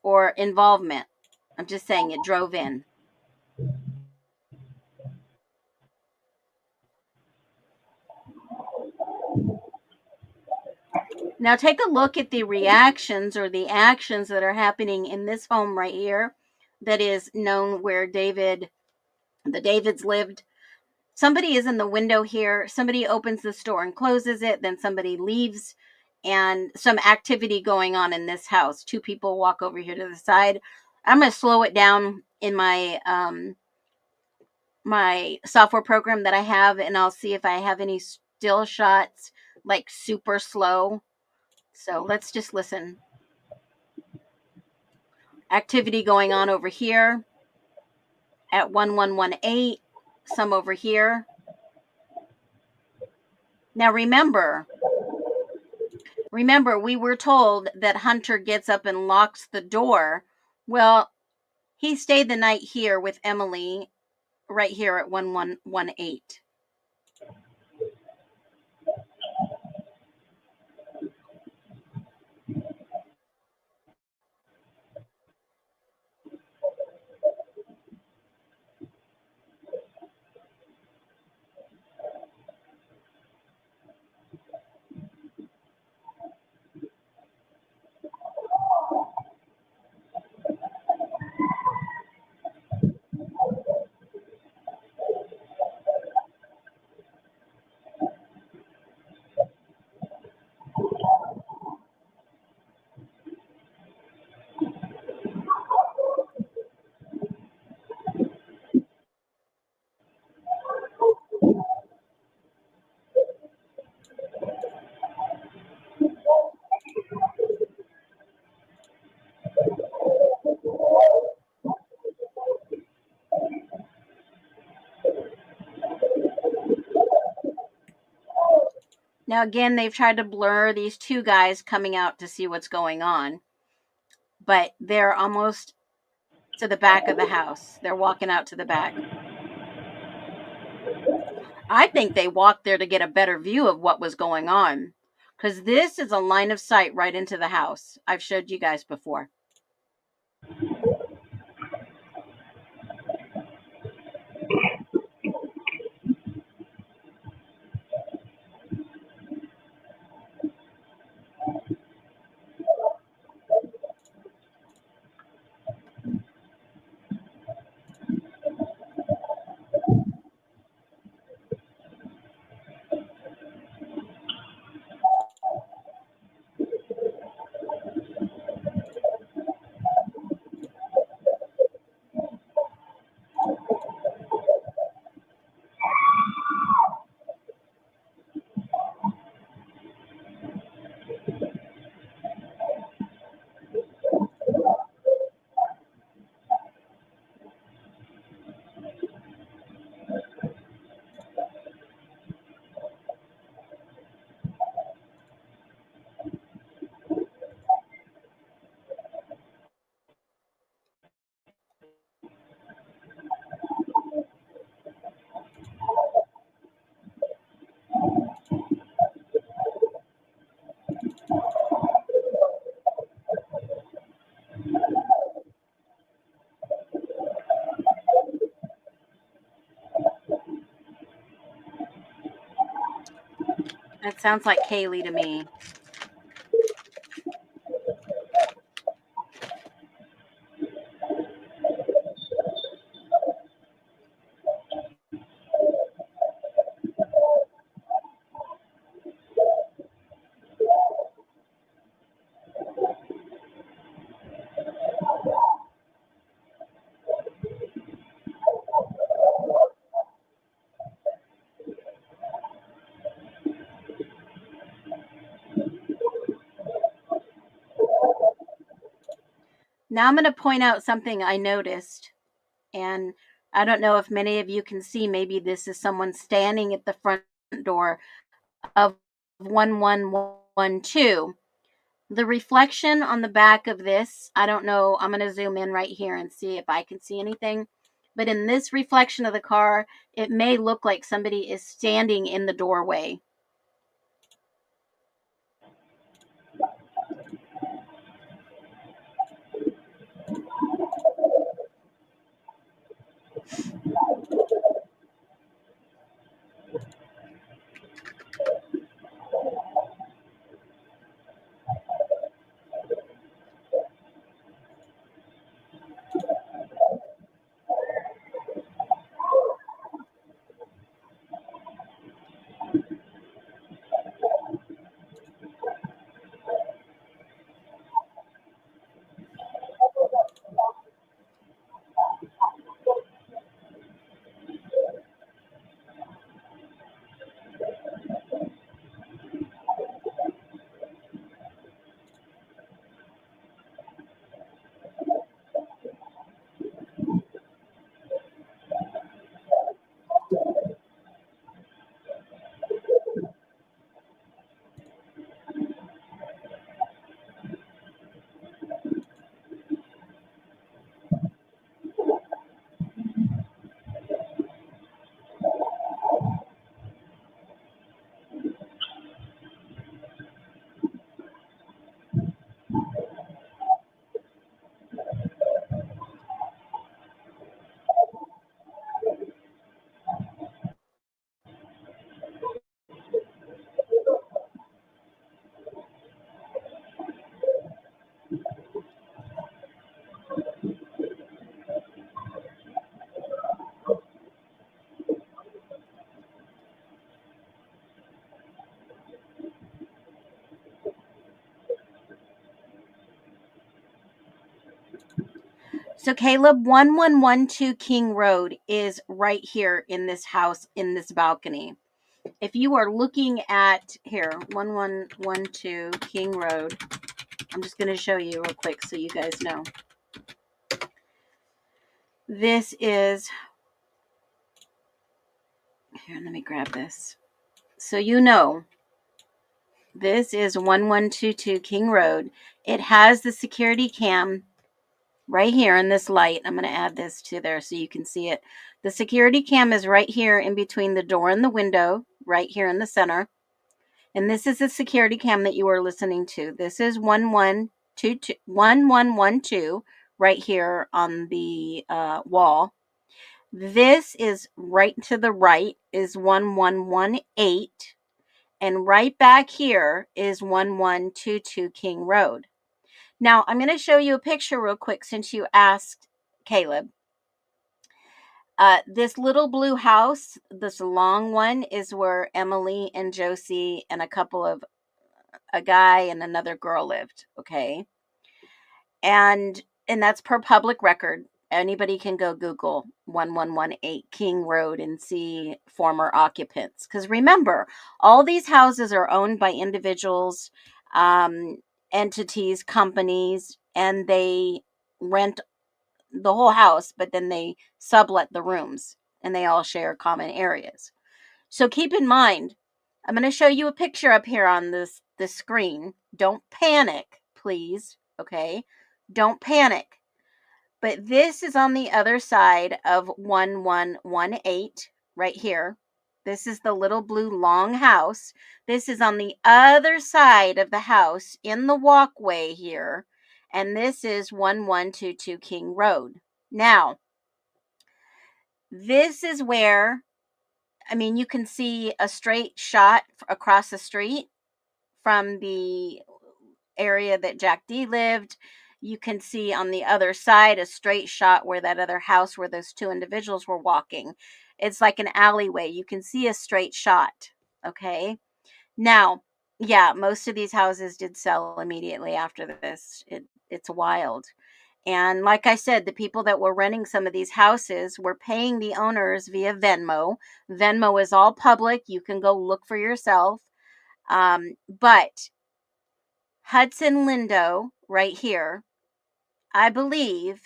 or involvement. I'm just saying it drove in. Now take a look at the reactions or the actions that are happening in this home right here that is known where the Davids lived. Somebody is in the window here. Somebody opens the store and closes it. Then somebody leaves, and some activity going on in this house. 2 people walk over here to the side. I'm going to slow it down in my my software program that I have, and I'll see if I have any still shots, like super slow. So let's just listen. Activity going on over here at 1118. Some over here. Now remember, we were told that Hunter gets up and locks the door. Well, he stayed the night here with Emily right here at 1118. Now, again, they've tried to blur these 2 guys coming out to see what's going on, but they're almost to the back of the house. They're walking out to the back. I think they walked there to get a better view of what was going on, because this is a line of sight right into the house. I've showed you guys before. That sounds like Kaylee to me. Now I'm going to point out something I noticed, and I don't know if many of you can see. Maybe this is someone standing at the front door of 1112. The reflection on the back of this, I don't know. I'm going to zoom in right here and see if I can see anything. But in this reflection of the car, it may look like somebody is standing in the doorway. So Caleb, 1112 King Road is right here in this house, in this balcony. If you are looking at here, 1112 King Road, I'm just going to show you real quick so you guys know. This is, here, let me grab this. So you know, this is 1122 King Road. It has the security cam right here in this light. I'm going to add this to there so you can see it. The security cam is right here in between the door and the window, right here in the center. And this is the security cam that you are listening to. This is 1112 right here on the wall. This is right to the right is 1118. And right back here is 1122 King Road. Now, I'm going to show you a picture real quick since you asked, Caleb. This little blue house, this long one, is where Emily and Josie and a guy and another girl lived, okay? And that's per public record. Anybody can go Google 1118 King Road and see former occupants. Because remember, all these houses are owned by individuals, entities, companies, and they rent the whole house, but then they sublet the rooms and they all share common areas. So keep in mind, I'm going to show you a picture up here on this screen. Don't panic, please. Okay? Don't panic. But this is on the other side of 1118 right here. This is the little blue long house. This is on the other side of the house in the walkway here. And this is 1122 King Road. Now, this is where I mean, you can see a straight shot across the street from the area that Jack D lived. You can see on the other side a straight shot where that other house where those two individuals were walking. It's like an alleyway. You can see a straight shot. Okay. Now, yeah, most of these houses did sell immediately after this. It's wild. And like I said, the people that were renting some of these houses were paying the owners via Venmo. Venmo is all public. You can go look for yourself. But Hudson Lindo, right here, I believe,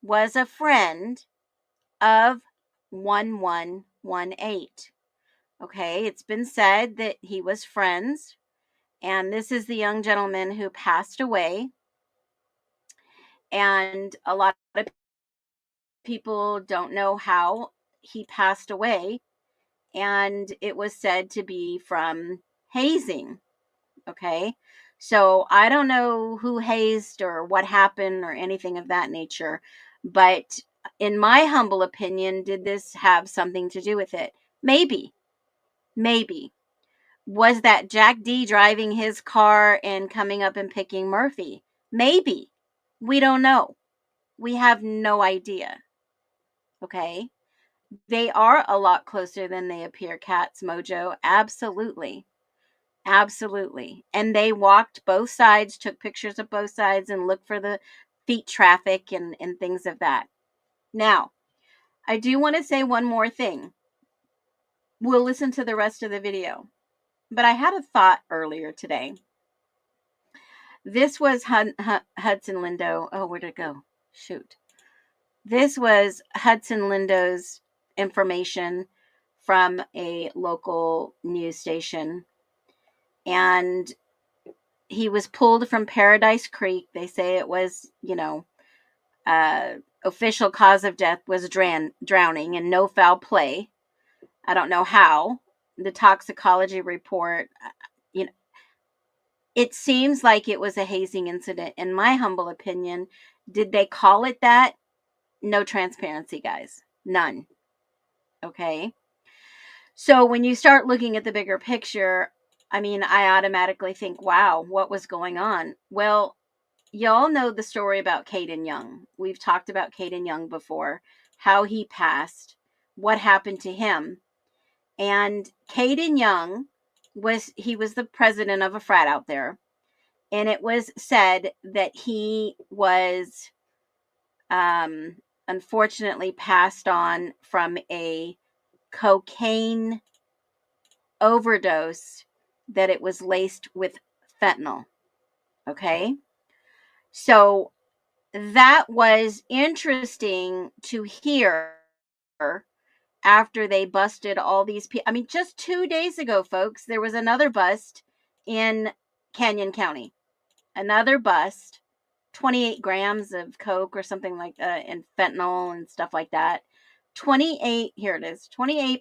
was a friend of 1118. Okay, it's been said that he was friends, and this is the young gentleman who passed away. And a lot of people don't know how he passed away, and it was said to be from hazing. Okay, so I don't know who hazed or what happened or anything of that nature, but in my humble opinion, did this have something to do with it? Maybe. Was that Jack D driving his car and coming up and picking Murphy? Maybe. We don't know. We have no idea. Okay. They are a lot closer than they appear, Cats Mojo. Absolutely. Absolutely. And they walked both sides, took pictures of both sides, and looked for the feet traffic and things of that. Now, I do want to say one more thing. We'll listen to the rest of the video. But I had a thought earlier today. This was Hudson Lindo. Oh, where'd it go? Shoot. This was Hudson Lindo's information from a local news station. And he was pulled from Paradise Creek. They say it was, official cause of death was drowning and no foul play. I don't know how. The toxicology report, it seems like it was a hazing incident. In my humble opinion, did they call it that? No transparency, guys. None. Okay. So when you start looking at the bigger picture, I mean, I automatically think, wow, what was going on? Well, y'all know the story about Caden Young. We've talked about Caden Young before, how he passed, what happened to him. And Caden Young was the president of a frat out there. And it was said that he was unfortunately passed on from a cocaine overdose, that it was laced with fentanyl. Okay. So that was interesting to hear after they busted all these people. I mean, just 2 days ago, folks, there was another bust in Canyon County. Another bust, 28 grams of coke or something like that, and fentanyl and stuff like that. 28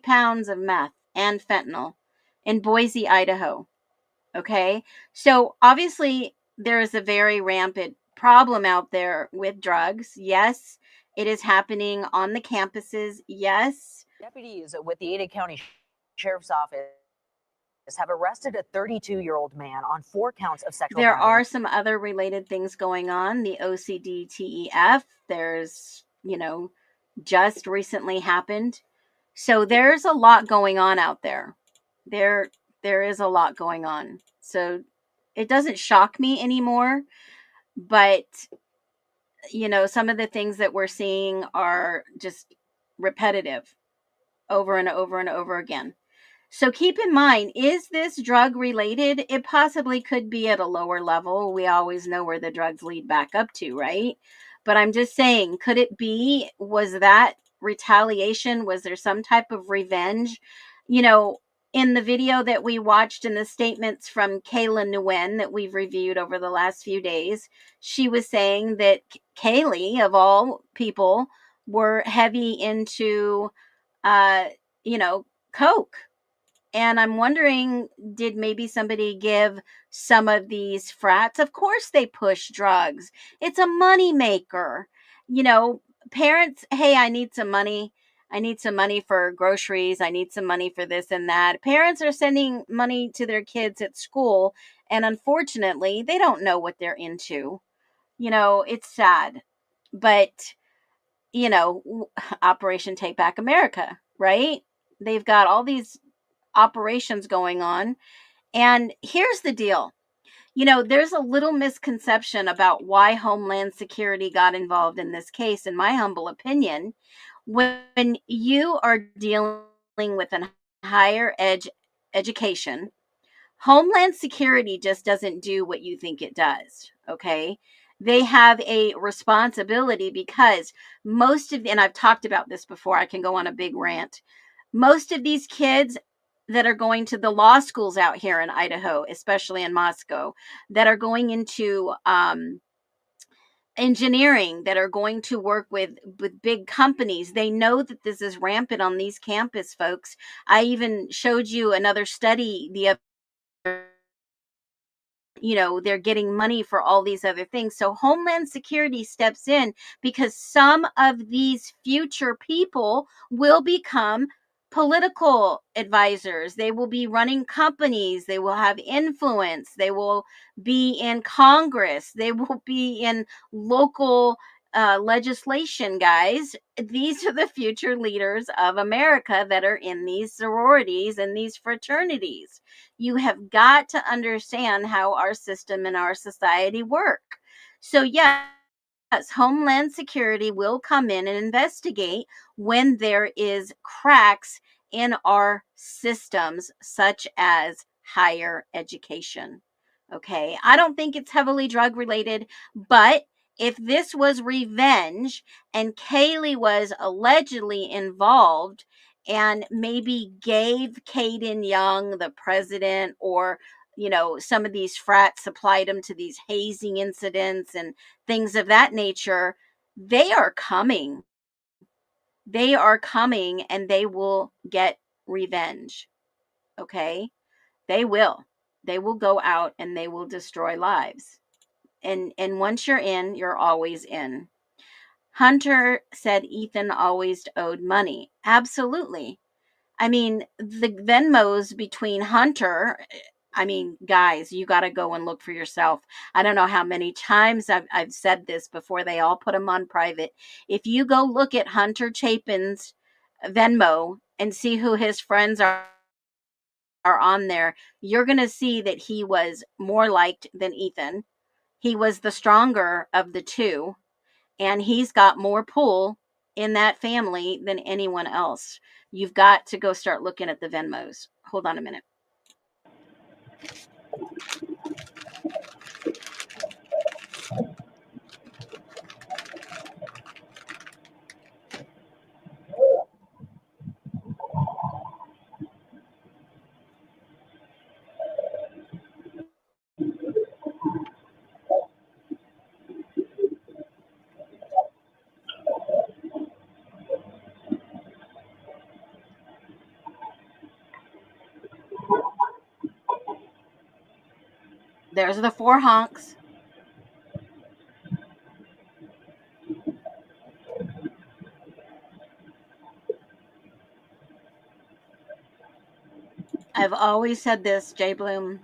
pounds of meth and fentanyl in Boise, Idaho. Okay. So obviously there is a very rampant problem out there with drugs. Yes, it is happening on the campuses. Yes. Deputies with the Ada County Sheriff's Office have arrested a 32-year-old man on 4 counts of sexual There battery. are some other related things going on. The OCD-TEF, there's, just recently happened. So there's a lot going on out there. There is a lot going on. So it doesn't shock me anymore, but some of the things that we're seeing are just repetitive over and over and over again. So keep in mind, is this drug related? It possibly could be at a lower level. We always know where the drugs lead back up to, right? But I'm just saying, could it be? Was that retaliation? Was there some type of revenge? In the video that we watched and the statements from Kayla Nguyen that we've reviewed over the last few days, she was saying that Kaylee, of all people, were heavy into, coke. And I'm wondering, did maybe somebody give some of these frats? Of course they push drugs. It's a money maker. Parents, hey, I need some money. I need some money for groceries. I need some money for this and that. Parents are sending money to their kids at school, and unfortunately, they don't know what they're into. It's sad. But, Operation Take Back America, right? They've got all these operations going on. And here's the deal. There's a little misconception about why Homeland Security got involved in this case, in my humble opinion. When you are dealing with a higher education, Homeland Security just doesn't do what you think it does, okay? They have a responsibility because and I've talked about this before, I can go on a big rant. Most of these kids that are going to the law schools out here in Idaho, especially in Moscow, that are going into engineering, that are going to work with big companies, they know that this is rampant on these campus, folks. I even showed you another study the other, they're getting money for all these other things. So Homeland Security steps in because some of these future people will become political advisors. They will be running companies. They will have influence. They will be in Congress. They will be in local legislation, guys. These are the future leaders of America that are in these sororities and these fraternities. You have got to understand how our system and our society work. So, yes, Homeland Security will come in and investigate when there is cracks in our systems, such as higher education. Okay, I don't think it's heavily drug related, but if this was revenge and Kaylee was allegedly involved and maybe gave Caden Young, the president, or some of these frats supplied him to these hazing incidents and things of that nature, they are coming. They are coming and they will get revenge. Okay? They will. They will go out and they will destroy lives. And once you're in, you're always in. Hunter said Ethan always owed money. Absolutely. I mean, the Venmos between Hunter, guys, you got to go and look for yourself. I don't know how many times I've said this before. They all put them on private. If you go look at Hunter Chapin's Venmo and see who his friends are on there, you're going to see that he was more liked than Ethan. He was the stronger of the two, and he's got more pull in that family than anyone else. You've got to go start looking at the Venmos. Hold on a minute. There's the four honks. I've always said this, Jay Bloom.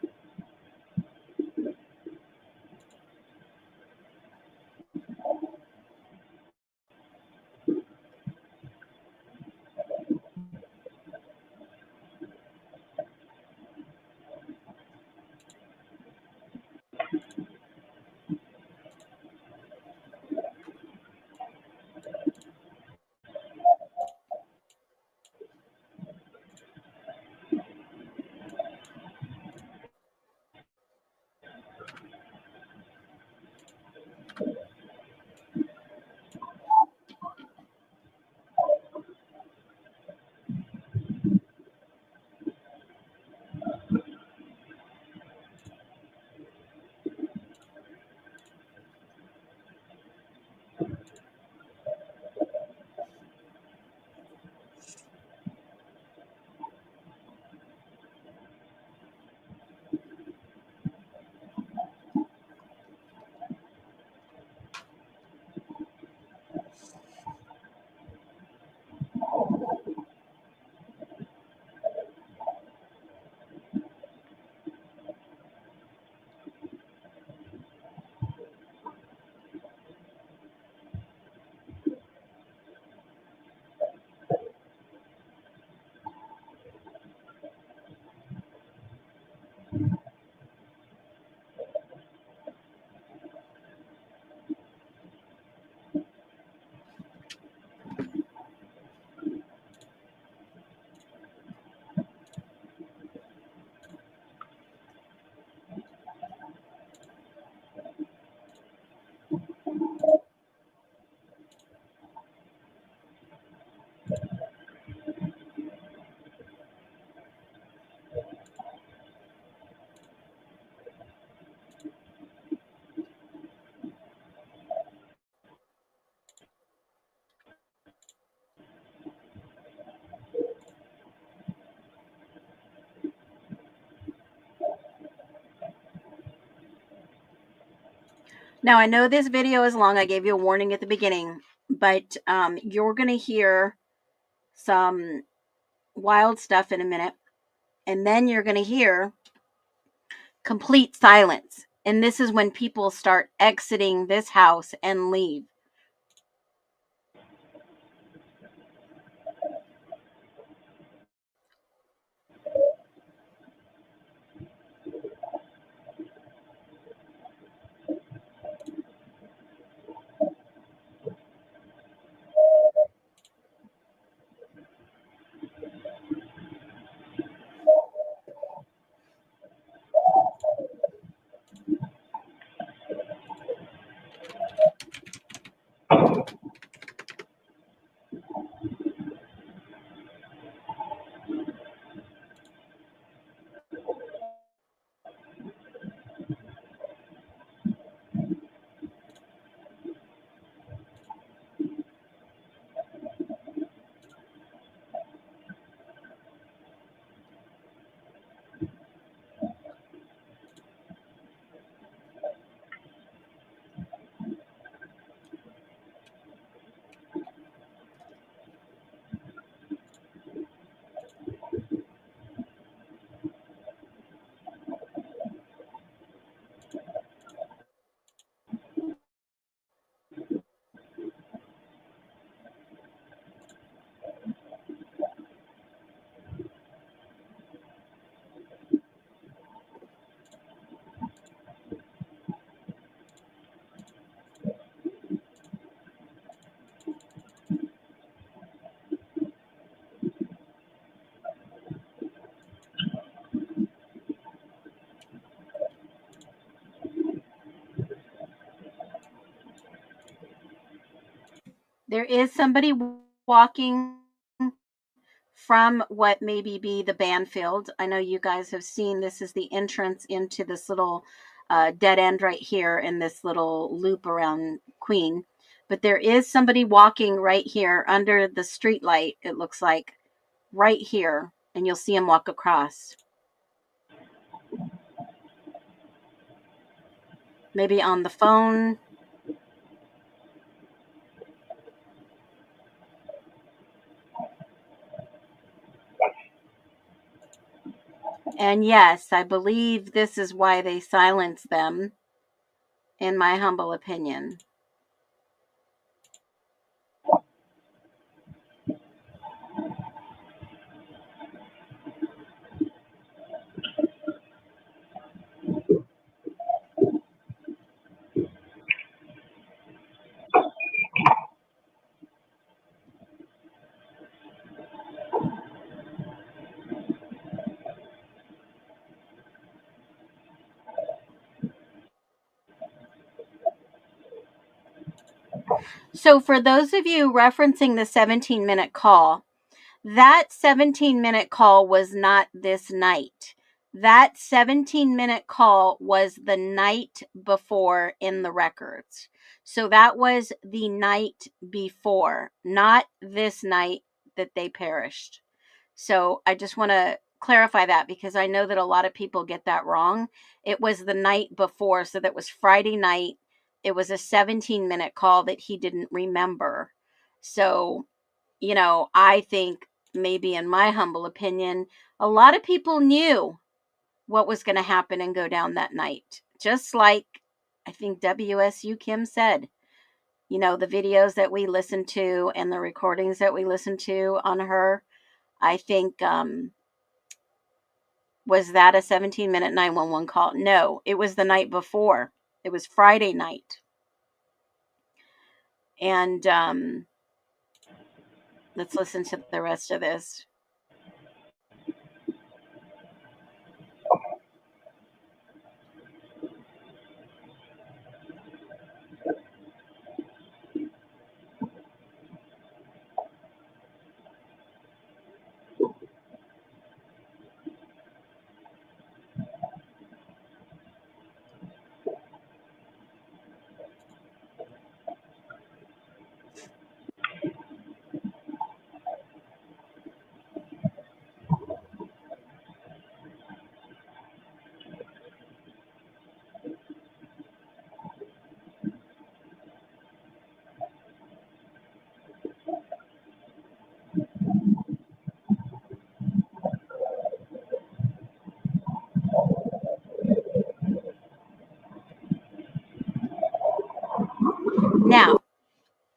Now, I know this video is long. I gave you a warning at the beginning, but you're going to hear some wild stuff in a minute, and then you're going to hear complete silence. And this is when people start exiting this house and leave. There is somebody walking from what maybe be the band field. I know you guys have seen this is the entrance into this little dead end right here in this little loop around Queen. But there is somebody walking right here under the street light, it looks like, right here. And you'll see him walk across. Maybe on the phone. And yes, I believe this is why they silenced them, in my humble opinion. So, for those of you referencing the 17-minute call, that 17-minute call was not this night. That 17-minute call was the night before in the records. So that was the night before, not this night that they perished. So I just want to clarify that because I know that a lot of people get that wrong. It was the night before, so that was Friday night. It was a 17-minute call that he didn't remember. So, I think maybe in my humble opinion, a lot of people knew what was going to happen and go down that night. Just like I think WSU Kim said, the videos that we listened to and the recordings that we listened to on her, I think, was that a 17-minute 911 call? No, it was the night before. It was Friday night. And let's listen to the rest of this.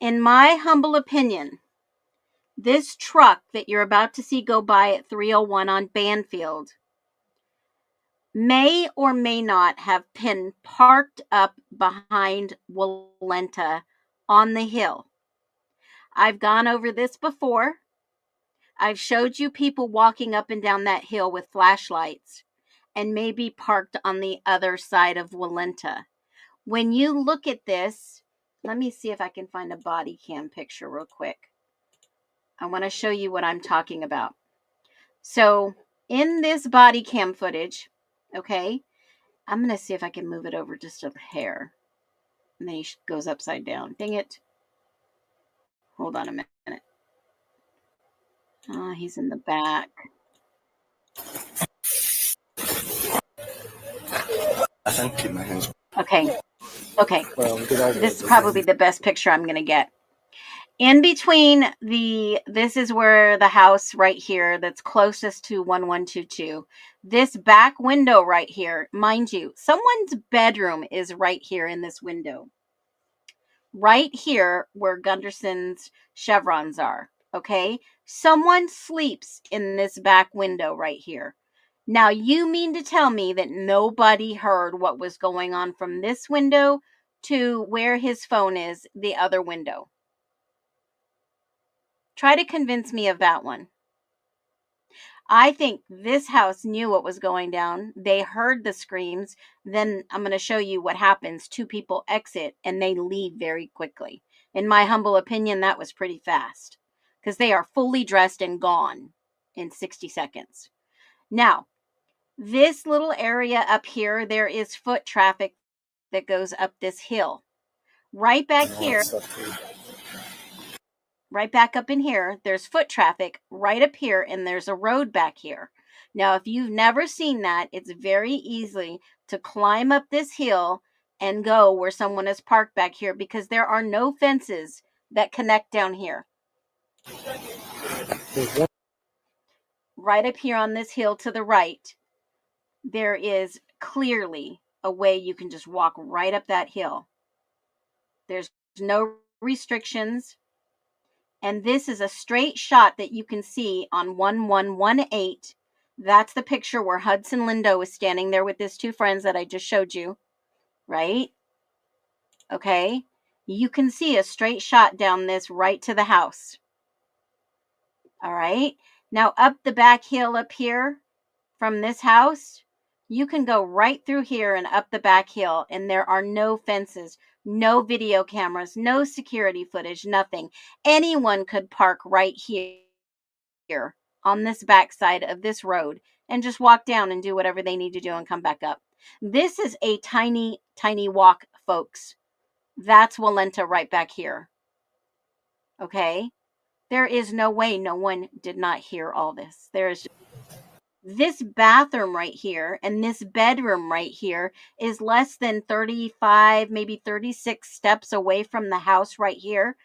In my humble opinion, this truck that you're about to see go by at 301 on Banfield may or may not have been parked up behind Walenta on the hill. I've gone over this before. I've showed you people walking up and down that hill with flashlights and maybe parked on the other side of Walenta. When you look at this, let me see if I can find a body cam picture real quick. I want to show you what I'm talking about. So in this body cam footage, okay, I'm going to see if I can move it over just a hair. And then he goes upside down. Dang it. Hold on a minute. Oh, he's in the back. Keep my hands. Okay. Well, This is probably the best picture I'm going to get. In between this is where the house right here that's closest to 1122. This back window right here, mind you, someone's bedroom is right here in this window. Right here where Gunderson's chevrons are, okay? Someone sleeps in this back window right here. Now, you mean to tell me that nobody heard what was going on from this window to where his phone is, the other window? Try to convince me of that one. I think this house knew what was going down. They heard the screams. Then I'm going to show you what happens. Two people exit and they leave very quickly. In my humble opinion, that was pretty fast because they are fully dressed and gone in 60 seconds. Now, this little area up here, there is foot traffic that goes up this hill. Right back here, right back up in here, there's foot traffic right up here, and there's a road back here. Now, if you've never seen that, it's very easy to climb up this hill and go where someone is parked back here because there are no fences that connect down here. Right up here on this hill to the right, there is clearly a way you can just walk right up that hill. There's no restrictions. And this is a straight shot that you can see on 1118. That's the picture where Hudson Lindo is standing there with his two friends that I just showed you, right? Okay. You can see a straight shot down this right to the house. All right. Now up the back hill up here from this house, you can go right through here and up the back hill, and there are no fences, no video cameras, no security footage, nothing. Anyone could park right here on this backside of this road and just walk down and do whatever they need to do and come back up. This is a tiny, tiny walk, folks. That's Walenta right back here. Okay? There is no way no one did not hear all this. There's this bathroom right here and this bedroom right here is less than 35, maybe 36 steps away from the house right here.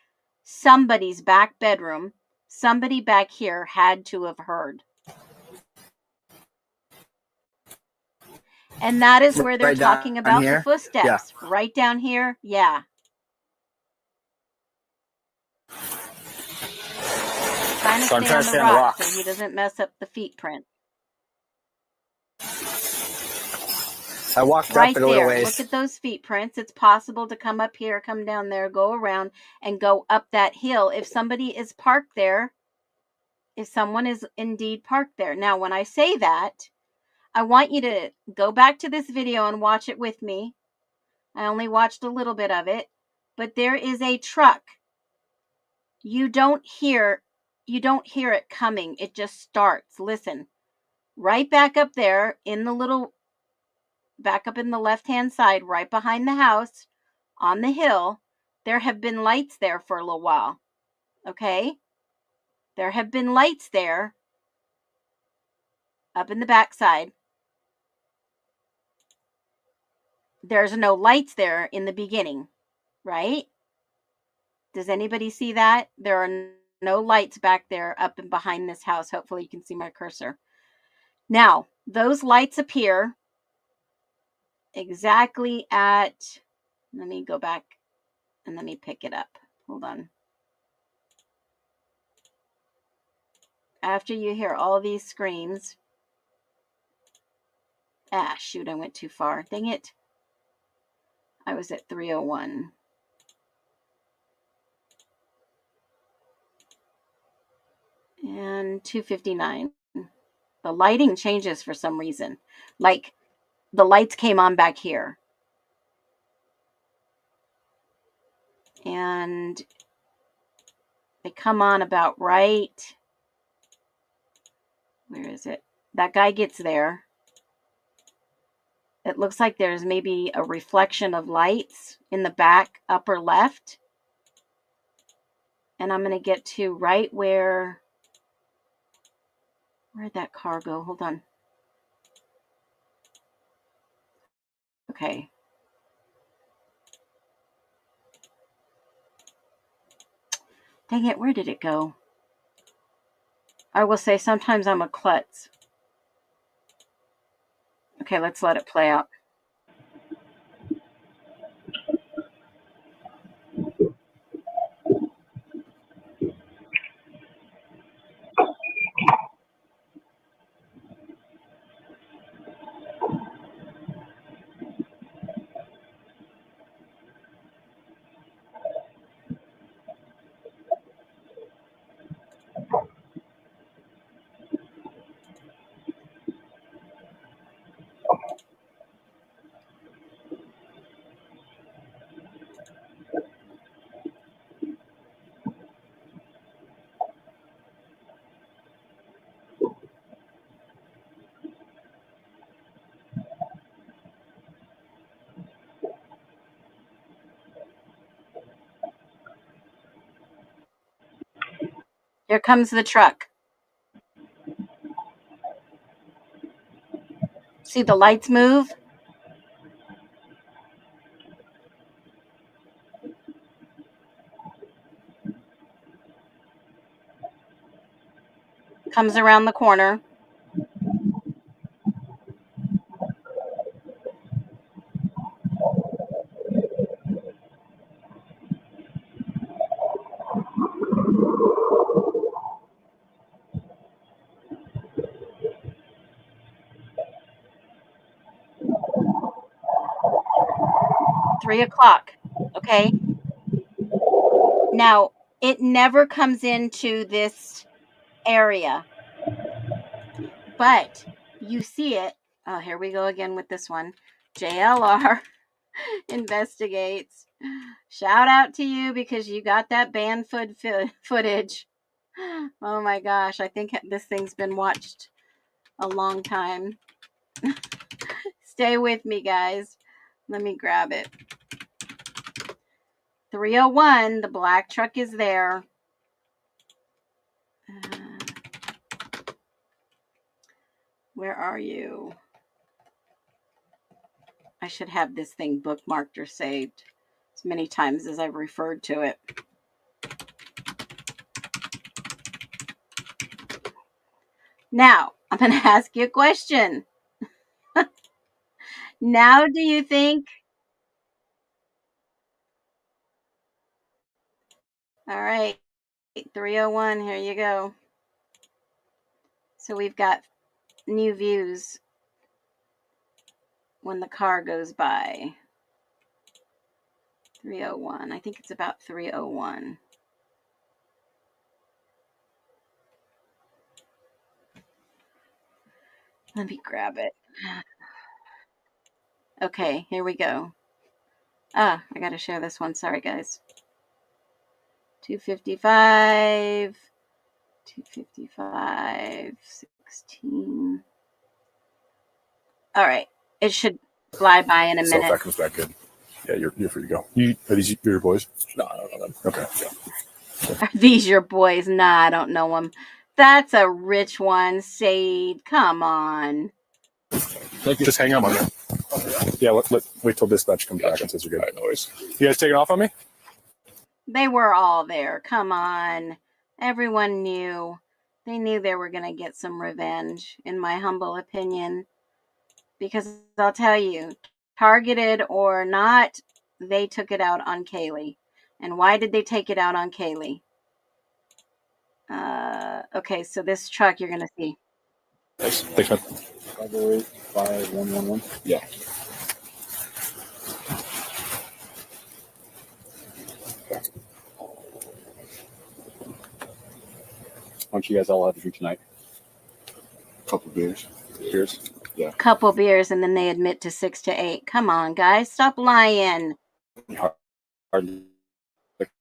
Somebody's back bedroom, somebody back here had to have heard. And that is where they're Right talking down about here? the footsteps. Yeah. Right down here. Yeah. Trying to stay on the rock so he doesn't mess up the feet print. I walked right up it a little there. ways. Look at those feet prints. It's possible to come up here, come down there, go around, and go up that hill if somebody is parked there, if someone is indeed parked there. Now, when I say that, I want you to go back to this video and watch it with me. I only watched a little bit of it, but there is a truck. You don't hear it coming. It just starts. Listen, right back up there in the little, back up in the left-hand side, right behind the house on the hill, there have been lights there for a little while. Okay? There have been lights there up in the backside. There's no lights there in the beginning, right? Does anybody see that? There are no lights back there up and behind this house. Hopefully you can see my cursor. Now, those lights appear exactly at, let me go back and let me pick it up. Hold on. After you hear all these screams. Ah, shoot, I went too far. Dang it. I was at 301. And 259. The lighting changes for some reason. Like the lights came on back here. And they come on about right. Where is it? That guy gets there. It looks like there's maybe a reflection of lights in the back upper left. And I'm going to get to right where'd that car go? Hold on. Okay. Dang it, where did it go? I will say sometimes I'm a klutz. Okay, let's let it play out. Here comes the truck. See the lights move? Comes around the corner. Three o'clock. Okay. Now, it never comes into this area, but you see it. Oh, here we go again with this one. JLR investigates. Shout out to you because you got that band footage. Oh my gosh, I think this thing's been watched a long time. Stay with me, guys. Let me grab it. 301, the black truck is there. Where are you? I should have this thing bookmarked or saved as many times as I've referred to it. Now, I'm going to ask you a question. Now, do you think... All right, 301, here you go. So we've got new views when the car goes by. 301. I think it's about 301. Let me grab it. Okay, here we go. I got to share this one. Sorry, guys. 255, 255, 16. All right. It should fly by in a So if minute. that comes back good, yeah, you're free to go. Are these your boys? No, I don't know them. Okay. Yeah. Are these your boys? Nah, I don't know them. That's a rich one, Sade. Come on. Just hang on, man. Yeah, wait till dispatch comes back and says you're good. Right, no worries. You guys taking off on me? They were all there. Come on. Everyone knew. They knew they were going to get some revenge, in my humble opinion. Because I'll tell you, targeted or not, they took it out on Kaylee. And why did they take it out on Kaylee? Okay, so this truck you're going to see. Thanks, man. 508-5111. Yeah. Why don't you guys all have a drink tonight? Couple beers. Beers? Yeah. Couple beers and then they admit to 6 to 8. Come on, guys, stop lying. Hard liquor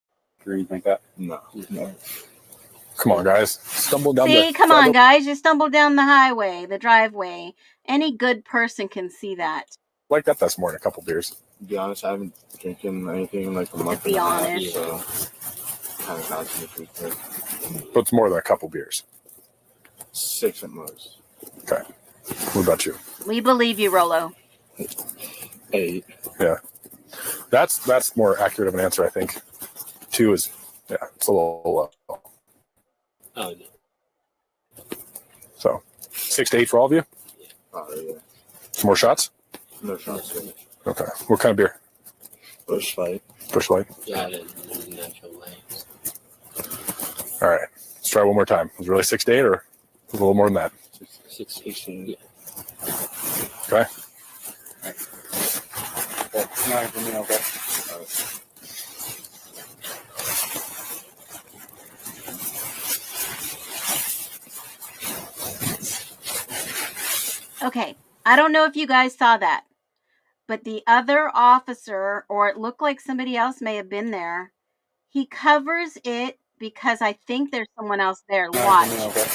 or anything like that? No. Come on, guys. Stumble down See, the come on, driveway. guys. You stumbled down the highway, the driveway. Any good person can see that. Like that this morning, a couple beers. To be honest, I haven't drinking anything in like a month Be and a half, honest. so kind of got to the truth. But it's more than a couple beers. 6 at most. Okay. What about you? We believe you, Rolo. 8. Yeah. That's more accurate of an answer, I think. 2 is, yeah, it's a little low. Oh, no. So 6 to 8 for all of you? Yeah. Some more shots? No shots. Okay. What kind of beer? Bush Light. Bush Light. Yeah, I didn't in a natural way. All right. Let's try one more time. Was it really 6 to 8 or a little more than that? 16. Yeah. Okay. Well, 9 for me, okay. Okay. I don't know if you guys saw that, but the other officer, or it looked like somebody else may have been there, he covers it because I think there's someone else there. 9 Watch. for me, okay.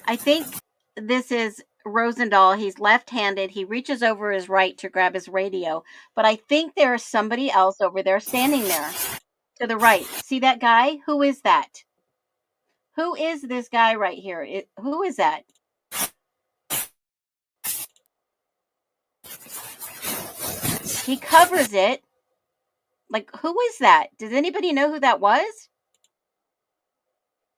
I think this is Rosendahl. He's left-handed. He reaches over his right to grab his radio, but I think there is somebody else over there standing there to the right. See that guy? Who is that? Who is this guy right here? Who is that? He covers it. Like, who is that? Does anybody know who that was?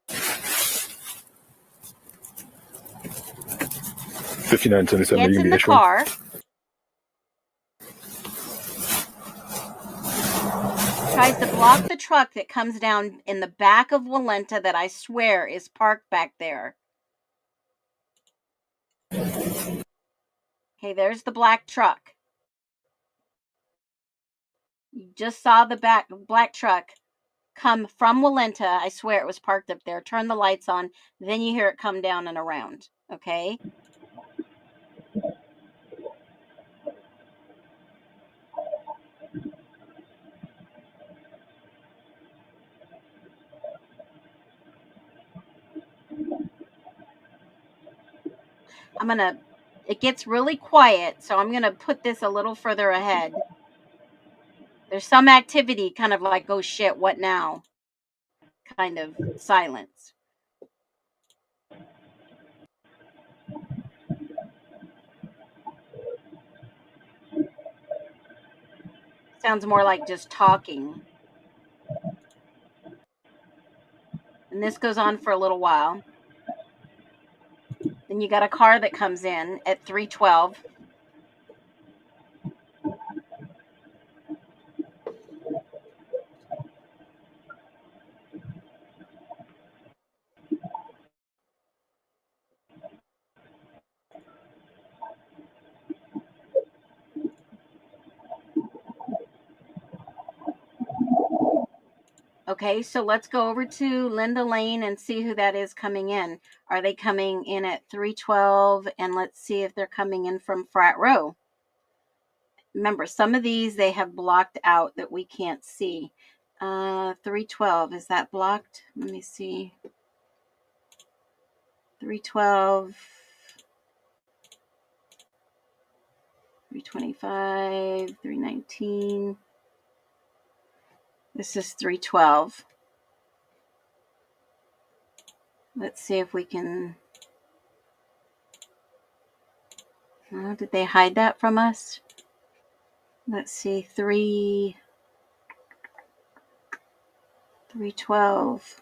$59.77. Gets in the car. Tries to block the truck that comes down in the back of Walenta that I swear is parked back there. Okay, there's the black truck. You just saw the black truck come from Walenta. I swear it was parked up there. Turn the lights on. Then you hear it come down and around. Okay? It gets really quiet, so I'm going to put this a little further ahead. There's some activity, kind of like, oh shit, what now? Kind of silence. Sounds more like just talking. And this goes on for a little while. Then you got a car that comes in at 3:12. Okay, so let's go over to Linda Lane and see who that is coming in. Are they coming in at 3:12? And let's see if they're coming in from Frat Row. Remember, some of these they have blocked out that we can't see. 3:12, is that blocked? Let me see. 3:12, 3:25, 3:19. This is 3:12. Let's see if we can. Oh, did they hide that from us? Let's see, 3:12.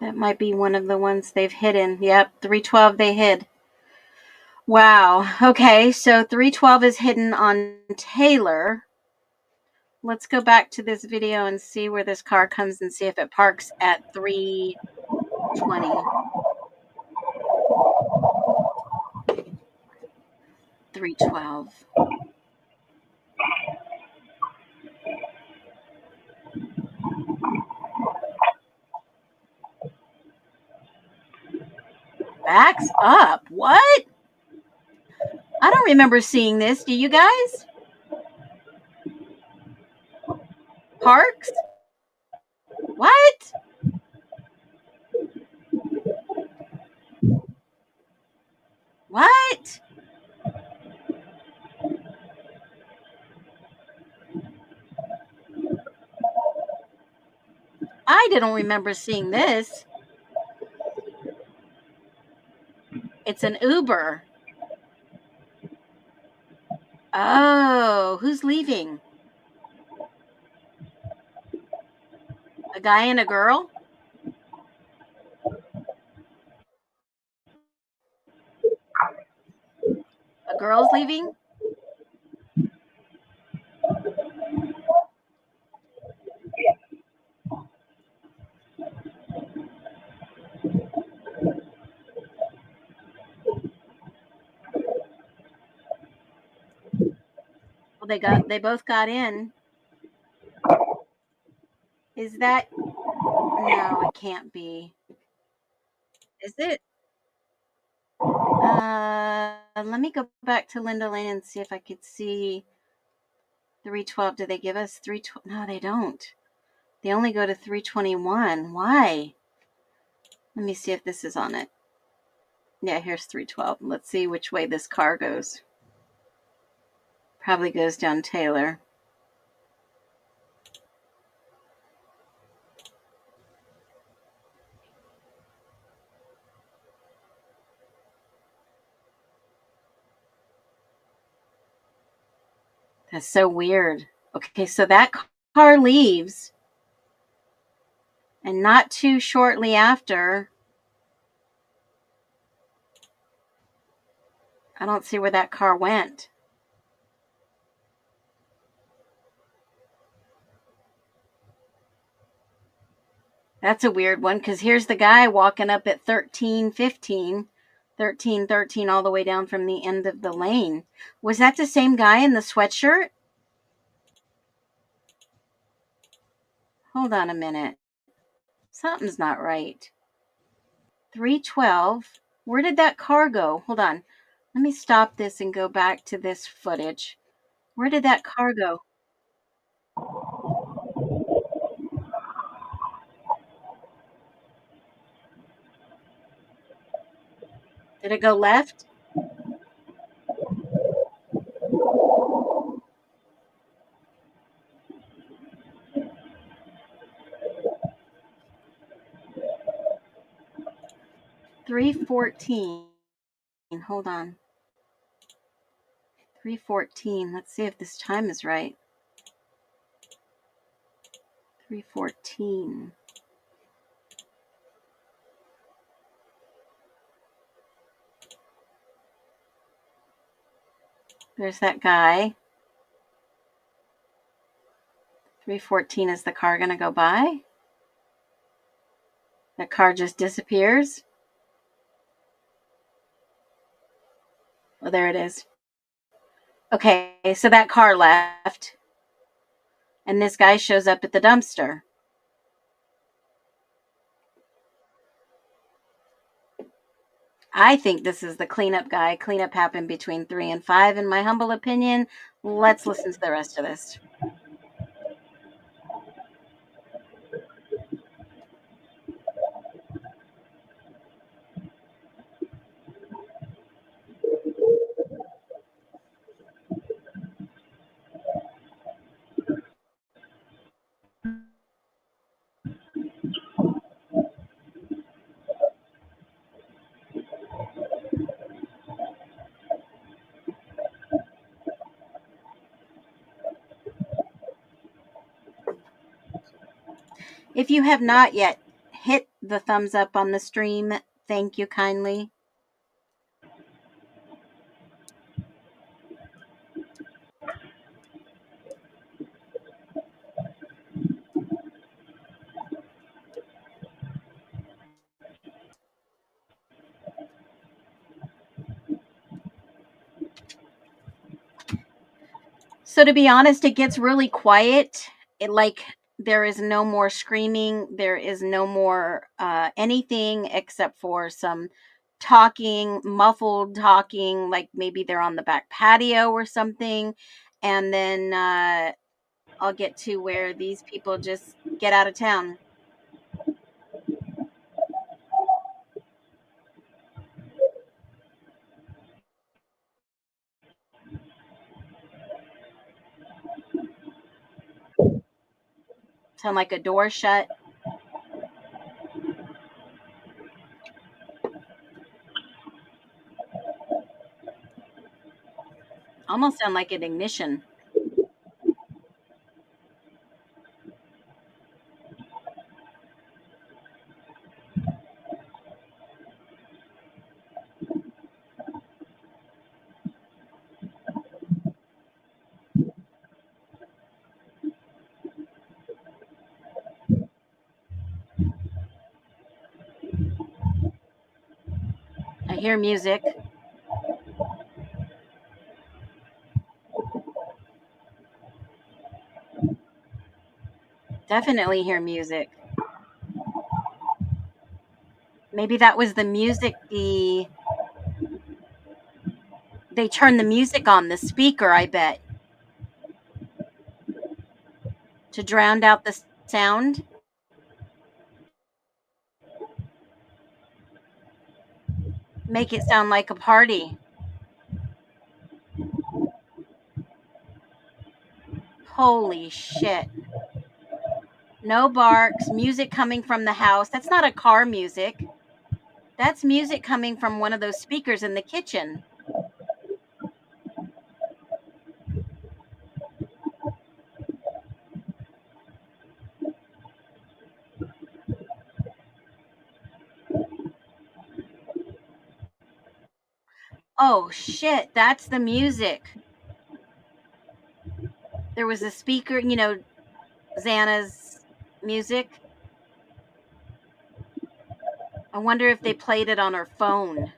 That might be one of the ones they've hidden. Yep, 3:12 they hid. Wow. Okay, so 312 is hidden on Taylor. Let's go back to this video and see where this car comes and see if it parks at 320. 312. Backs up. What? I don't remember seeing this. Do you guys? Parks? What? What? I didn't remember seeing this. It's an Uber. Oh, who's leaving? A guy and a girl? A girl's leaving? Well, they both got in. Is that? No, it can't be. Is it? Let me go back to Linda Lane and see if I could see 312. Do they give us 312? No, they don't. They only go to 321. Why? Let me see if this is on it. Yeah, here's 312. Let's see which way this car goes. Probably goes down Taylor. That's so weird. Okay, so that car leaves, and not too shortly after, I don't see where that car went. That's a weird one, because here's the guy walking up at 13:15, 13:13, all the way down from the end of the lane. Was that the same guy in the sweatshirt? Hold on a minute. Something's not right. 312. Where did that car go? Hold on. Let me stop this and go back to this footage. Where did that car go? Did it go left? $314. Hold on. 314. Let's see if this time is right. 314. There's that guy. 314. Is the car going to go by? The car just disappears? Oh, there it is. Okay, so that car left. And this guy shows up at the dumpster. I think this is the cleanup guy. Cleanup happened between 3 and 5, in my humble opinion. Let's listen to the rest of this. If you have not yet, hit the thumbs up on the stream. Thank you kindly. So to be honest, it gets really quiet. There is no more screaming. There is no more anything except for some talking, muffled talking, like maybe they're on the back patio or something. And then I'll get to where these people just get out of town. Sound like a door shut. Almost sound like an ignition. I hear music. Definitely hear music. Maybe that was the music. They turned the music on the speaker, I bet, to drown out the sound. Make it sound like a party. Holy shit. No barks, music coming from the house. That's not a car music. That's music coming from one of those speakers in the kitchen. Oh shit, that's the music. There was a speaker, Xana's music. I wonder if they played it on her phone.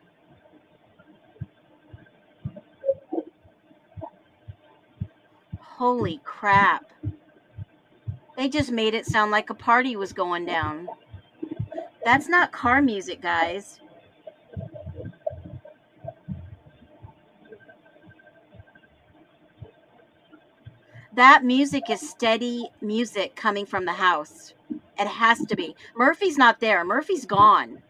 Holy crap. They just made it sound like a party was going down. That's not car music, guys. That music is steady music coming from the house. It has to be. Murphy's not there. Murphy's gone.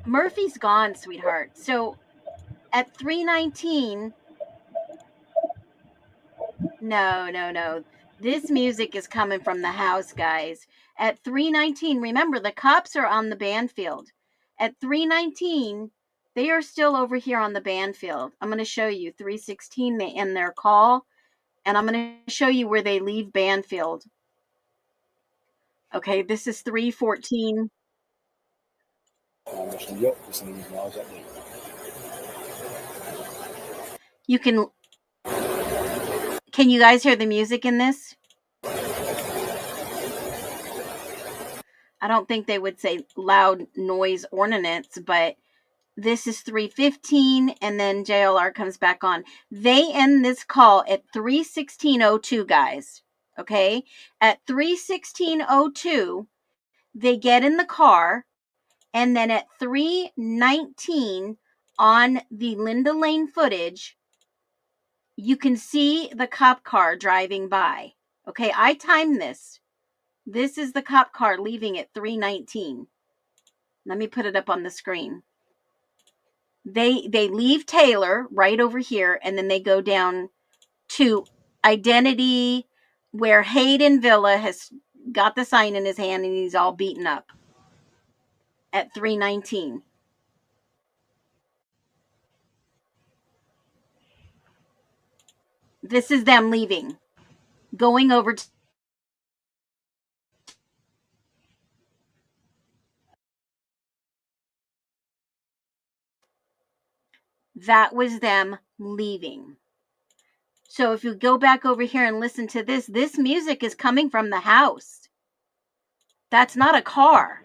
Murphy's gone, sweetheart. So at 3:19, no. This music is coming from the house, guys. At 3:19, remember the cops are on the band field. At 3:19, they are still over here on the band field. I'm going to show you 3:16 they end their call, and I'm going to show you where they leave Banfield. Okay, this is 3:14. You can you guys hear the music in this? I don't think they would say loud noise ordinance, but this is 3:15 and then JLR comes back on. They end this call at 3:16:02, guys. Okay? At 3:16:02, they get in the car, and then at 3:19 on the Linda Lane footage, you can see the cop car driving by. Okay, I timed this. This is the cop car leaving at 3:19. Let me put it up on the screen. They leave Taylor right over here, and then they go down to Identity, where Hayden Villa has got the sign in his hand and he's all beaten up at 3:19. This is them leaving, going over to that was them leaving. So if you go back over here and listen to this music is coming from the house. That's not a car.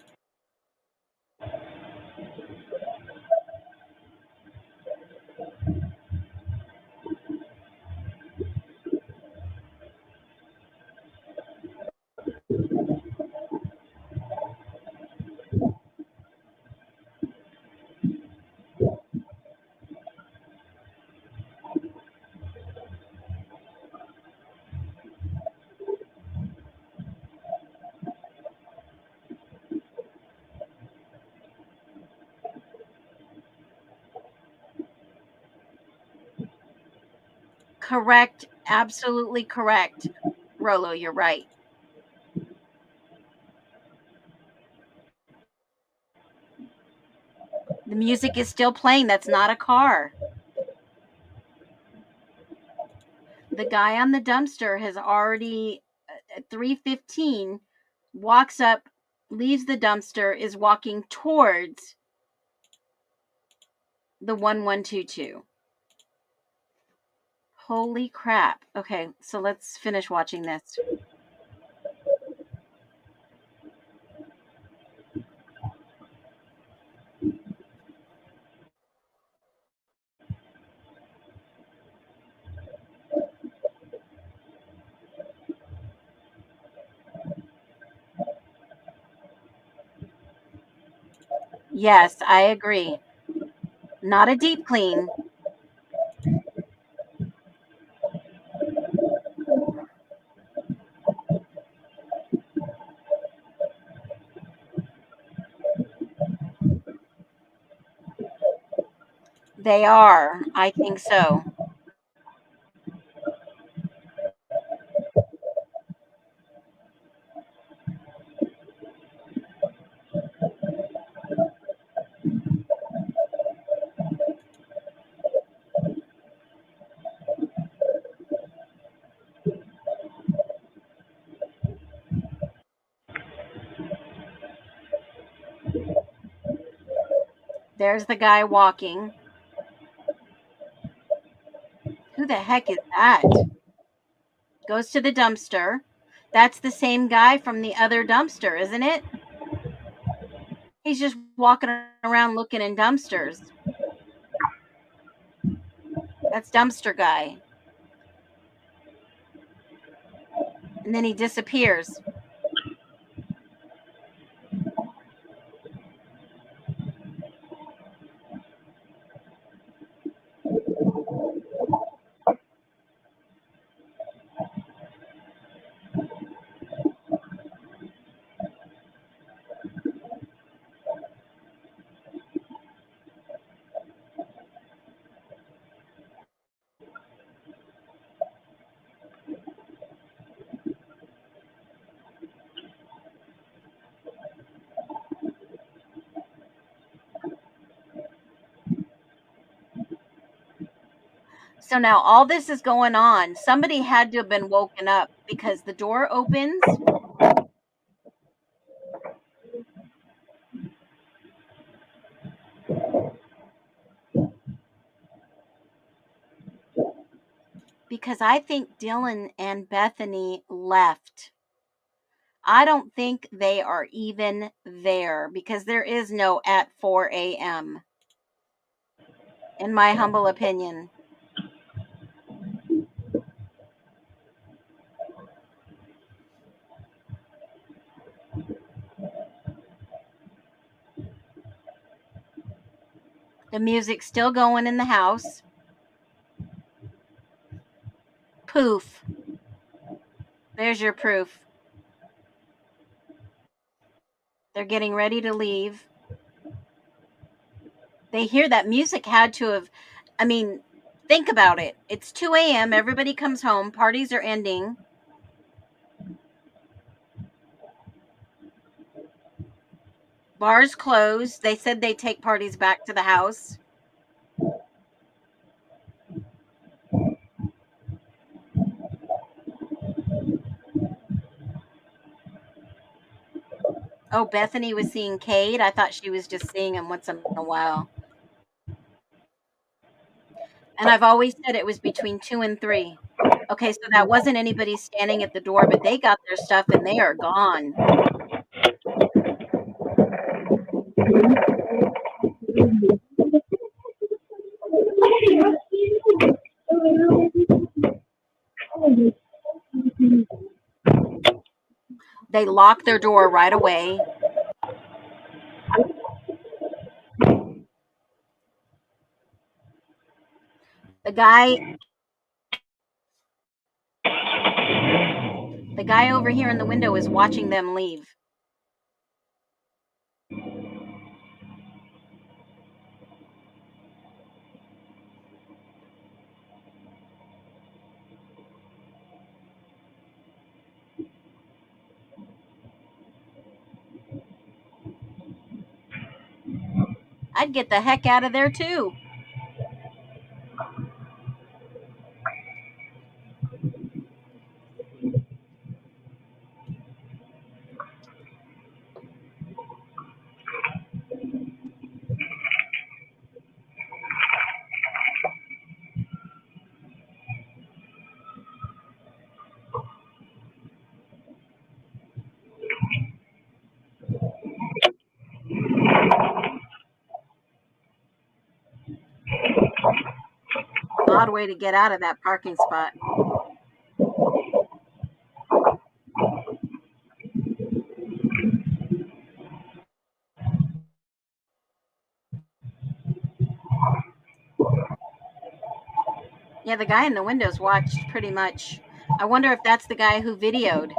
Correct. Absolutely correct. Rolo, you're right. The music is still playing. That's not a car. The guy on the dumpster has already, at 3:15, walks up, leaves the dumpster, is walking towards the 1122. Holy crap. Okay, so let's finish watching this. Yes, I agree. Not a deep clean. They are. I think so. There's the guy walking. Who the heck is that? Goes to the dumpster. That's the same guy from the other dumpster, isn't it? He's just walking around looking in dumpsters. That's dumpster guy. And then he disappears. So now all this is going on. Somebody had to have been woken up because the door opens. Because I think Dylan and Bethany left. I don't think they are even there because there is no at 4 a.m. in my humble opinion. The music's still going in the house. Poof. There's your proof. They're getting ready to leave. They hear that music had to have, I mean, think about it. It's 2 a.m. Everybody comes home. Parties are ending. Bars closed. They said they take parties back to the house. Oh, Bethany was seeing Cade. I thought she was just seeing him once in a while. And I've always said it was between 2 and 3. Okay, so that wasn't anybody standing at the door, but they got their stuff and they are gone. They locked their door right away. The guy over here in the window is watching them leave. I'd get the heck out of there too. Odd way to get out of that parking spot. Yeah, the guy in the windows watched pretty much. I wonder if that's the guy who videoed.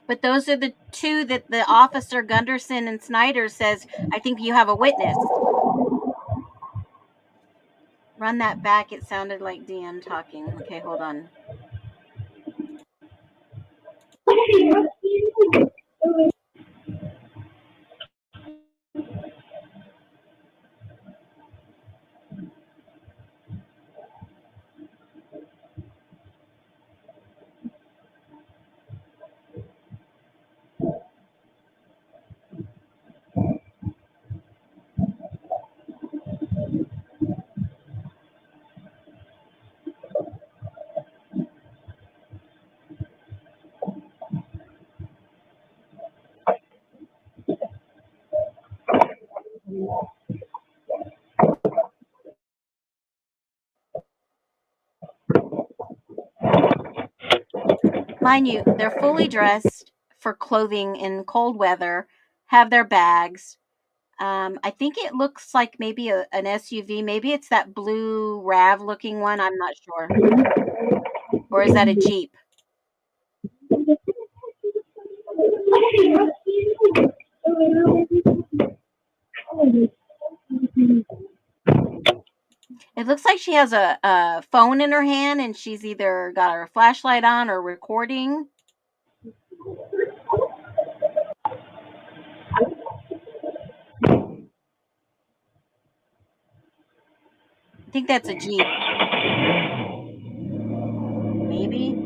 But those are the two that the officer Gunderson and Snyder says, I think you have a witness. Run that back. It sounded like DM talking. Okay, hold on. Mind you, they're fully dressed for clothing in cold weather, have their bags. I think it looks like maybe an SUV. Maybe it's that blue RAV looking one. I'm not sure. Or is that a Jeep? It looks like she has a phone in her hand and she's either got her flashlight on or recording. I think that's a Jeep. Maybe.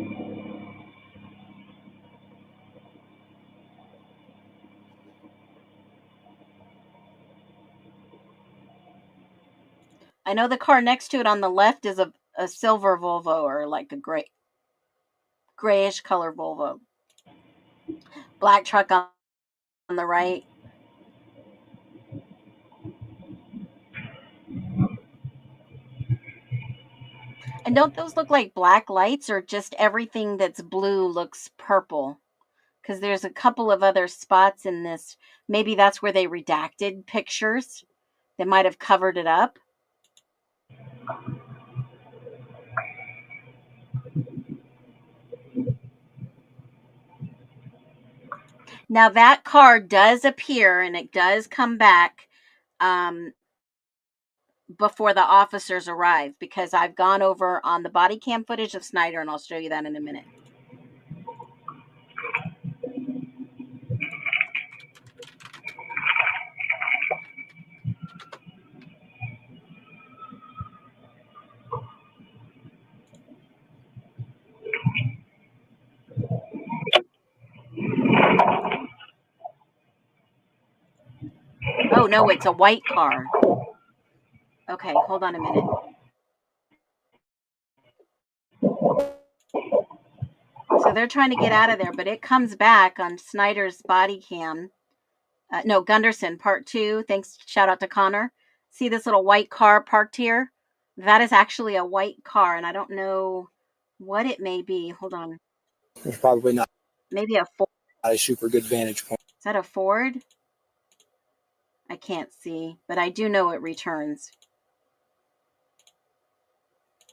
I know the car next to it on the left is a silver Volvo or like a grayish color Volvo. Black truck on the right. And don't those look like black lights or just everything that's blue looks purple? Because there's a couple of other spots in this. Maybe that's where they redacted pictures. They might have covered it up. Now that car does appear and it does come back before the officers arrive because I've gone over on the body cam footage of Snyder and I'll show you that in a minute. Oh no, it's a white car. Okay, hold on a minute. So they're trying to get out of there, but it comes back on Snyder's body cam. No, Gunderson, part 2. Thanks. Shout out to Connor. See this little white car parked here? That is actually a white car, and I don't know what it may be. Hold on. There's probably not Maybe a Ford. a super good vantage point. Is that a Ford? I can't see, but I do know it returns.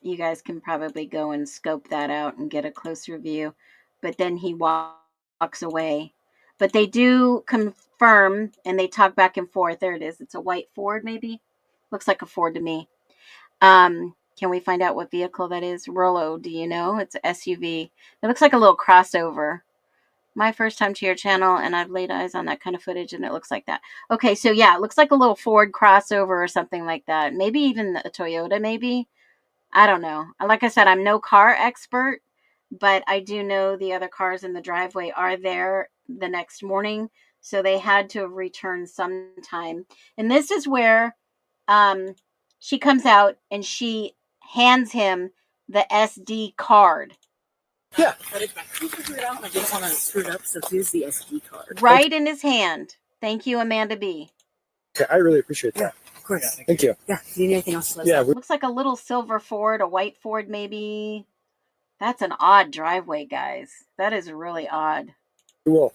You guys can probably go and scope that out and get a closer view. But then he walks away. But they do confirm, and they talk back and forth. There it is. It's a white Ford, maybe. Looks like a Ford to me. Can we find out what vehicle that is? Rollo, do you know? It's an SUV. It looks like a little crossover. My first time to your channel, and I've laid eyes on that kind of footage, and it looks like that. Okay, so yeah, it looks like a little Ford crossover or something like that. Maybe even a Toyota, maybe. I don't know. Like I said, I'm no car expert, but I do know the other cars in the driveway are there the next morning, so they had to have returned sometime. And this is where she comes out and she hands him the SD card. Yeah. But if I can figure it out and I didn't want to screw it up, so here's the SD card. Right in his hand. Thank you, Amanda B. Okay, I really appreciate that. Of course. Thank you. Yeah. Do you need anything else? Yeah, we Looks like a little silver Ford, a white Ford maybe. That's an odd driveway, guys. That is really odd. will.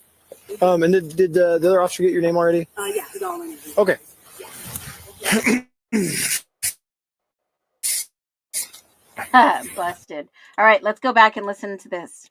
And did the other officer get your name already? Yeah, it's all in. Okay. Busted. All right, let's go back and listen to this.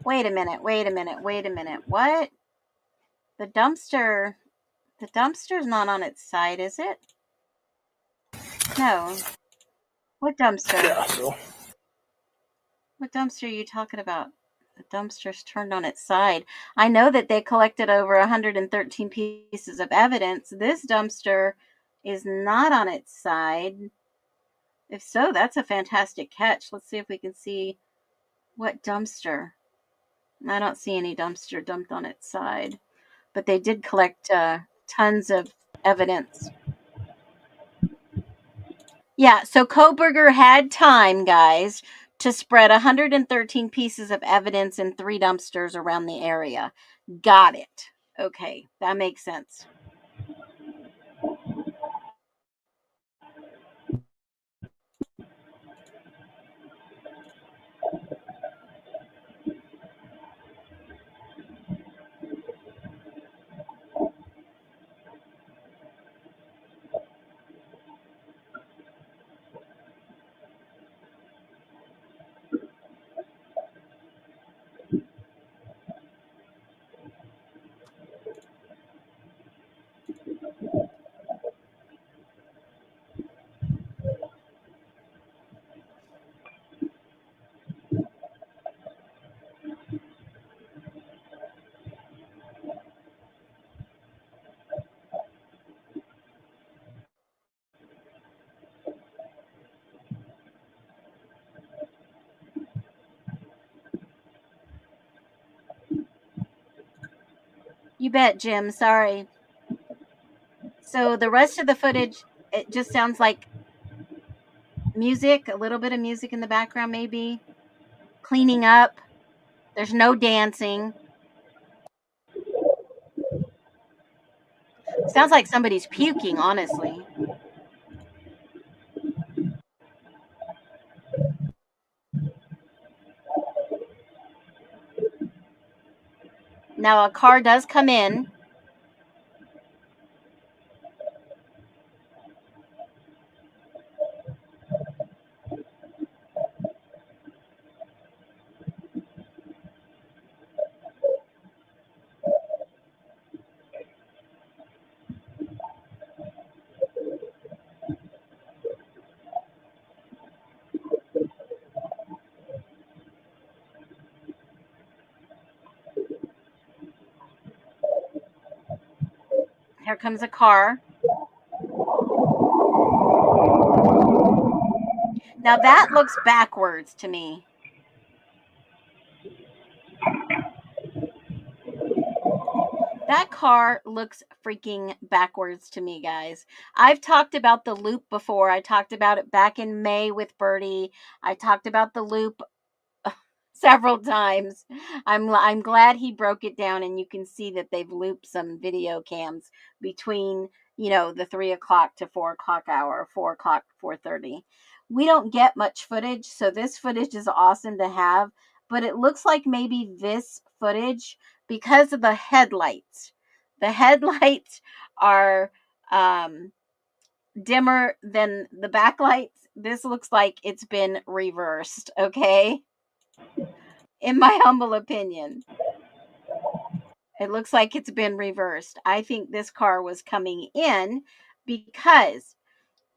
Wait a minute. What? The dumpster's not on its side, is it? No. What dumpster? Yeah, so. What dumpster are you talking about? The dumpster's turned on its side. I know that they collected over 113 pieces of evidence. This dumpster is not on its side. If so, that's a fantastic catch. Let's see if we can see what dumpster. I don't see any dumpster dumped on its side, but they did collect tons of evidence. Yeah, so Koberger had time, guys, to spread 113 pieces of evidence in 3 dumpsters around the area. Got it. Okay, that makes sense. You bet, Jim. Sorry. So the rest of the footage, it just sounds like music, a little bit of music in the background, maybe. Cleaning up. There's no dancing. Sounds like somebody's puking, honestly. Now, a car does come in. Here comes a car. Now that looks backwards to me. That car looks freaking backwards to me, guys. I've talked about the loop before. I talked about it back in May with Birdie. I talked about the loop several times. I'm glad he broke it down, and you can see that they've looped some video cams between, you know, the 3 o'clock to 4 o'clock hour, 4 o'clock, 4:30. We don't get much footage, so this footage is awesome to have. But it looks like maybe this footage, because of the headlights. The headlights are dimmer than the backlights. This looks like it's been reversed, okay? In my humble opinion, it looks like it's been reversed. I think this car was coming in because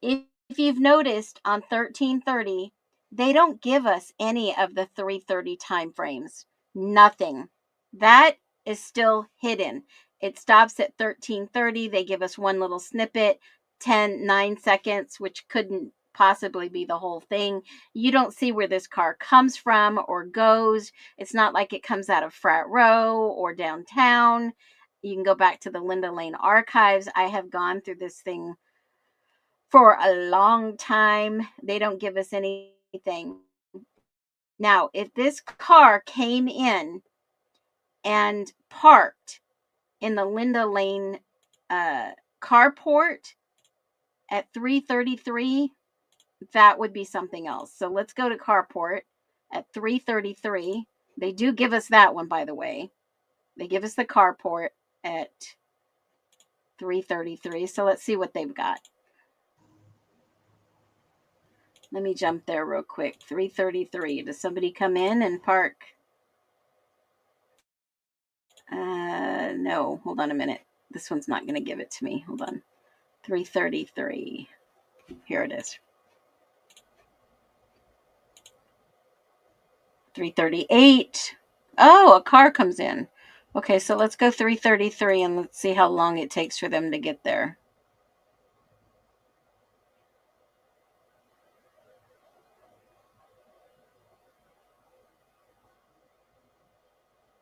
if you've noticed on 1330, they don't give us any of the 330 time frames. Nothing. That is still hidden. It stops at 1330. They give us one little snippet, 9 seconds, which couldn't possibly be the whole thing. You don't see where this car comes from or goes. It's not like it comes out of Frat Row or downtown. You can go back to the Linda Lane archives. I have gone through this thing for a long time. They don't give us anything. Now, if this car came in and parked in the Linda Lane carport at 3:33, that would be something else. So let's go to carport at 3:33. They do give us that one, by the way. They give us the carport at 3:33. So let's see what they've got. Let me jump there real quick. 3:33. Does somebody come in and park? No. Hold on a minute. This one's not going to give it to me. Hold on. 3:33. Here it is. 3:38. Oh, a car comes in. Okay, so let's go 3:33 and let's see how long it takes for them to get there.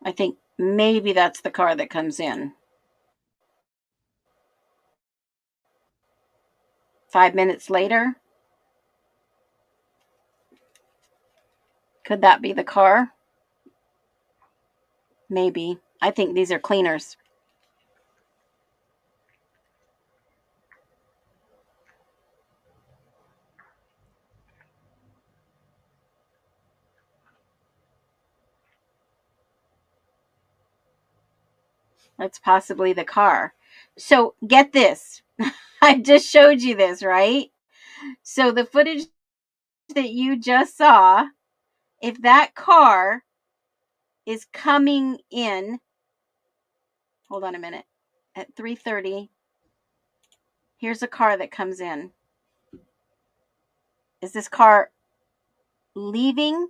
I think maybe that's the car that comes in. 5 minutes later. Could that be the car? Maybe. I think these are cleaners. That's possibly the car. So get this. I just showed you this, right? So the footage that you just saw, if that car is coming in, hold on a minute, at 3:30, here's a car that comes in. Is this car leaving?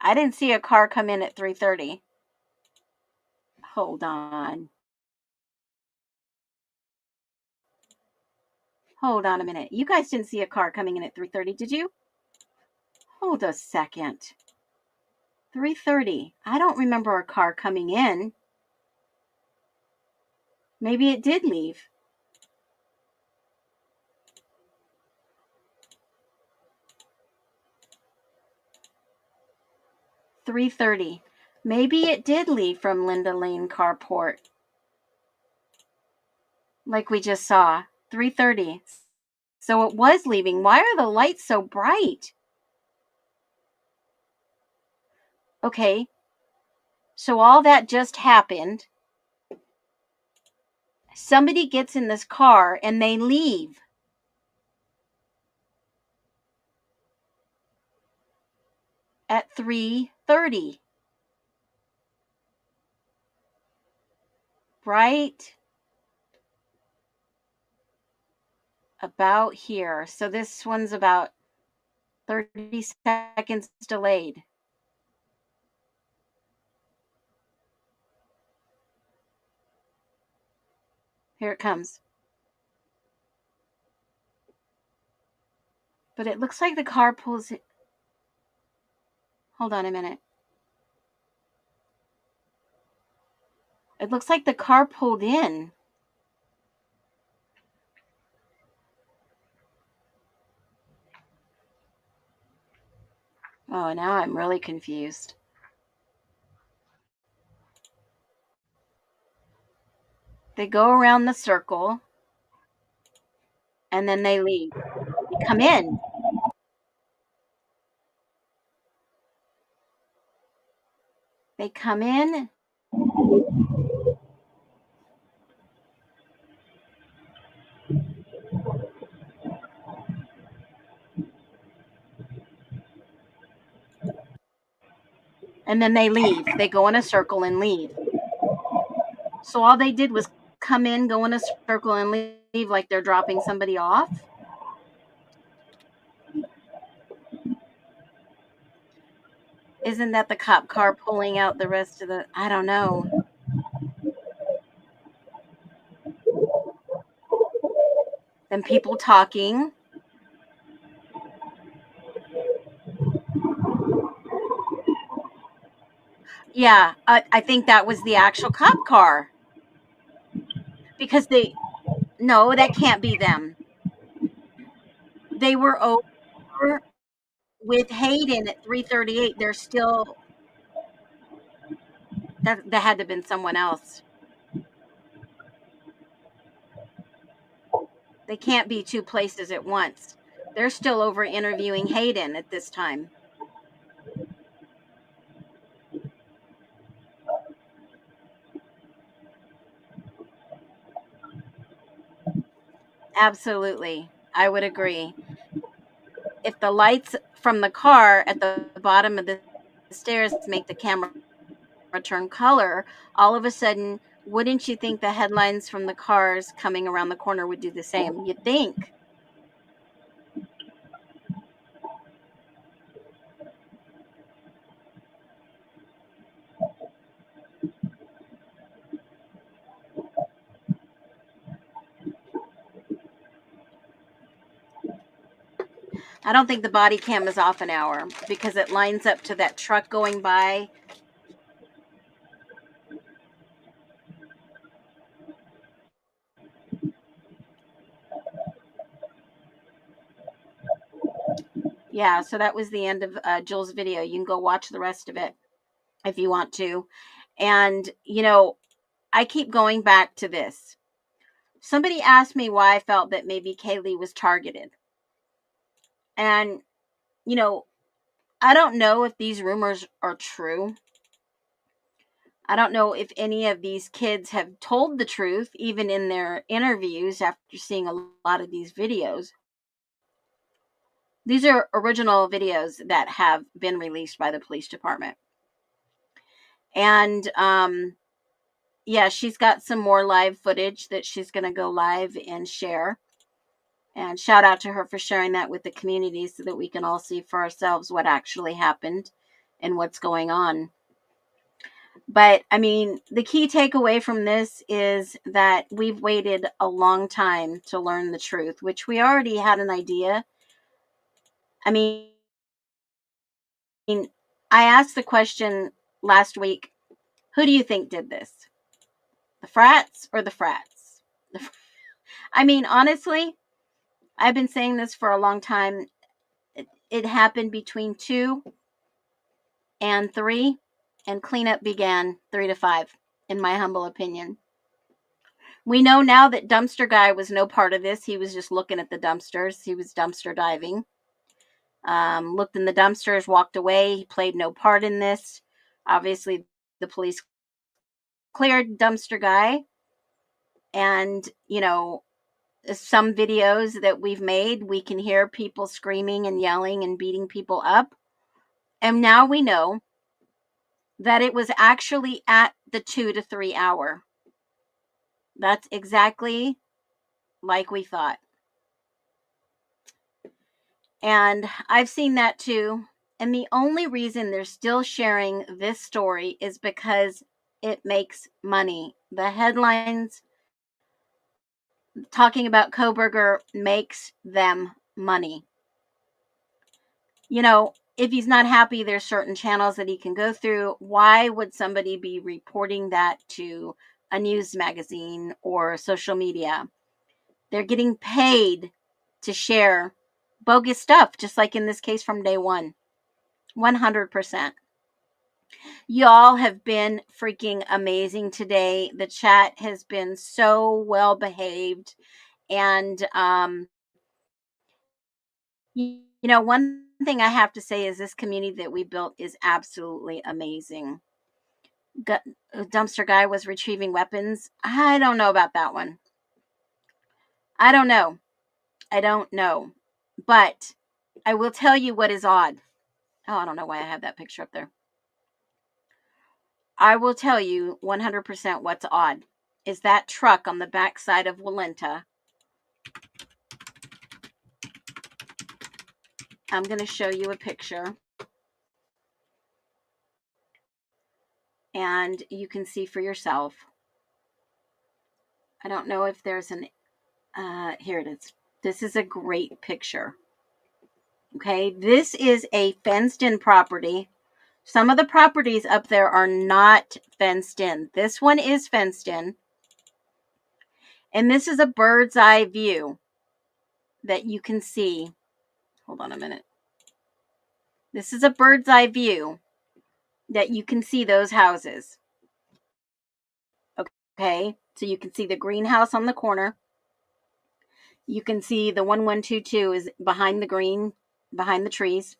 I didn't see a car come in at 3:30. Hold on. Hold on a minute. You guys didn't see a car coming in at 3:30, did you? Hold a second. 3:30. I don't remember a car coming in. Maybe it did leave. $3:30. Maybe it did leave from Linda Lane carport. Like we just saw. 3:30. So it was leaving. Why are the lights so bright? Okay. So all that just happened. Somebody gets in this car and they leave. At 3:30. Right about here. So this one's about 30 seconds delayed. Here it comes. But it looks like the car pulls it. Hold on a minute. It looks like the car pulled in. Oh, now I'm really confused. They go around the circle and then they leave. They come in. They come in. And then they leave. They go in a circle and leave. So all they did was come in, go in a circle, and leave like they're dropping somebody off. Isn't that the cop car pulling out the rest of the... I don't know. Then people talking. Yeah, I think that was the actual cop car. Because they... No, that can't be them. They were over with Hayden at 338. They're still... That had to have been someone else. They can't be two places at once. They're still over interviewing Hayden at this time. Absolutely. I would agree. If the lights from the car at the bottom of the stairs make the camera turn color, all of a sudden, wouldn't you think the headlines from the cars coming around the corner would do the same? You'd think. I don't think the body cam is off an hour because it lines up to that truck going by. Yeah, so that was the end of Jill's video. You can go watch the rest of it if you want to. And, you know, I keep going back to this. Somebody asked me why I felt that maybe Kaylee was targeted. And, you know, I don't know if these rumors are true. I don't know if any of these kids have told the truth, even in their interviews after seeing a lot of these videos. These are original videos that have been released by the police department. And, yeah, she's got some more live footage that she's going to go live and share. And shout out to her for sharing that with the community so that we can all see for ourselves what actually happened and what's going on. But, I mean, the key takeaway from this is that we've waited a long time to learn the truth, which we already had an idea. I mean, I asked the question last week, who do you think did this? The frats or the frats? I mean, honestly, I've been saying this for a long time. It happened between 2 and 3, and cleanup began 3 to 5, in my humble opinion. We know now that dumpster guy was no part of this. He was just looking at the dumpsters. He was dumpster diving. Looked in the dumpsters, walked away. He played no part in this. Obviously, the police cleared dumpster guy. And, you know, some videos that we've made, we can hear people screaming and yelling and beating people up. And now we know that it was actually at the 2 to 3 hour. That's exactly like we thought. And I've seen that too. And the only reason they're still sharing this story is because it makes money. The headlines talking about Kohberger makes them money. You know, if he's not happy, there's certain channels that he can go through. Why would somebody be reporting that to a news magazine or social media? They're getting paid to share bogus stuff, just like in this case from day one. 100%. Y'all have been freaking amazing today. The chat has been so well behaved. And, you know, one thing I have to say is this community that we built is absolutely amazing. Dumpster guy was retrieving weapons. I don't know about that one. I don't know. But I will tell you what is odd. Oh, I don't know why I have that picture up there. I will tell you 100% what's odd is that truck on the backside of Walenta. I'm going to show you a picture. And you can see for yourself. I don't know if there's an, here it is. This is a great picture. Okay, this is a fenced in property. Some of the properties up there are not fenced in. This one is fenced in. And this is a bird's eye view that you can see. Hold on a minute. This is a bird's eye view that you can see those houses. Okay, so you can see the greenhouse on the corner. You can see the 1122 is behind the green, behind the trees.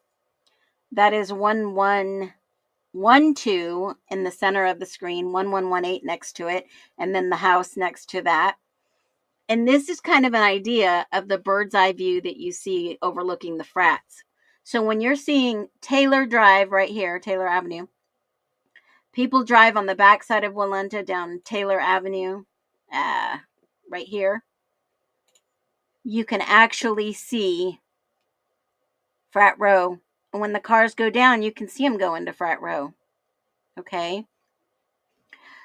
That is 1112 in the center of the screen, 1118 next to it, and then the house next to that. And this is kind of an idea of the bird's eye view that you see overlooking the frats. So when you're seeing Taylor Drive right here, Taylor Avenue, people drive on the backside of Walenta down Taylor Avenue, right here. You can actually see Frat Row. And when the cars go down, you can see them go into Frat Row. Okay?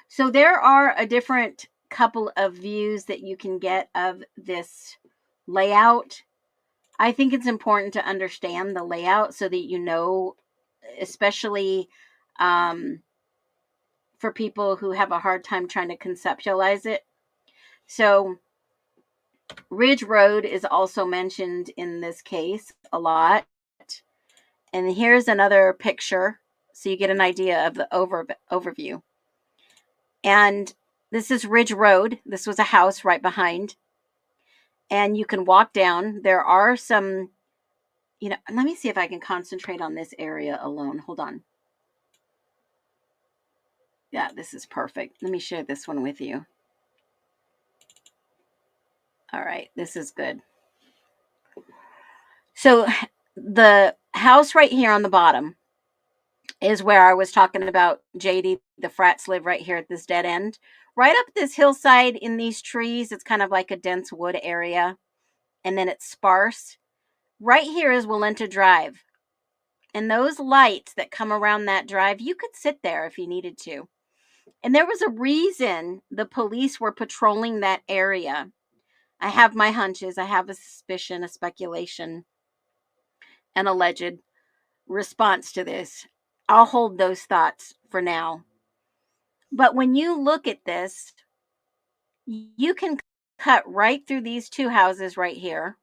So there are a different couple of views that you can get of this layout. I think it's important to understand the layout so that you know, especially for people who have a hard time trying to conceptualize it. So Ridge Road is also mentioned in this case a lot. And here's another picture so you get an idea of the overview. And this is Ridge Road. This was a house right behind. And you can walk down. There are some, you know, let me see if I can concentrate on this area alone. Hold on. Yeah, this is perfect. Let me share this one with you. All right, this is good. So the house right here on the bottom is where I was talking about JD. The frats live right here at this dead end. Right up this hillside in these trees, it's kind of like a dense wood area. And then it's sparse. Right here is Walenta Drive. And those lights that come around that drive, you could sit there if you needed to. And there was a reason the police were patrolling that area. I have my hunches. I have a suspicion, a speculation, an alleged response to this. I'll hold those thoughts for now. But when you look at this, you can cut right through these two houses right here.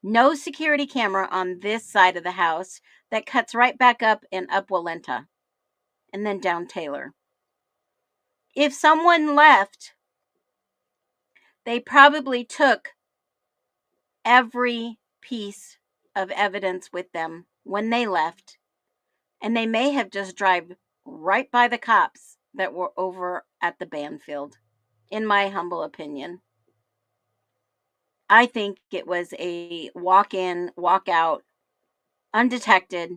No security camera on this side of the house that cuts right back up and up Walenta and then down Taylor. If someone left, they probably took every piece of evidence with them when they left, and they may have just drive right by the cops that were over at the Banfield, in my humble opinion. I think it was a walk in, walk out, undetected,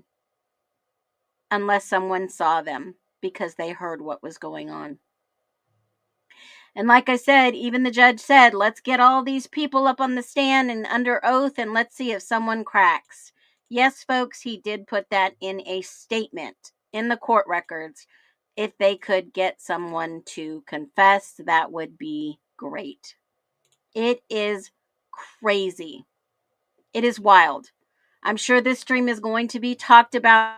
unless someone saw them because they heard what was going on. And like I said, even the judge said, let's get all these people up on the stand and under oath and let's see if someone cracks. Yes, folks, he did put that in a statement in the court records. If they could get someone to confess, that would be great. It is crazy. It is wild. I'm sure this stream is going to be talked about.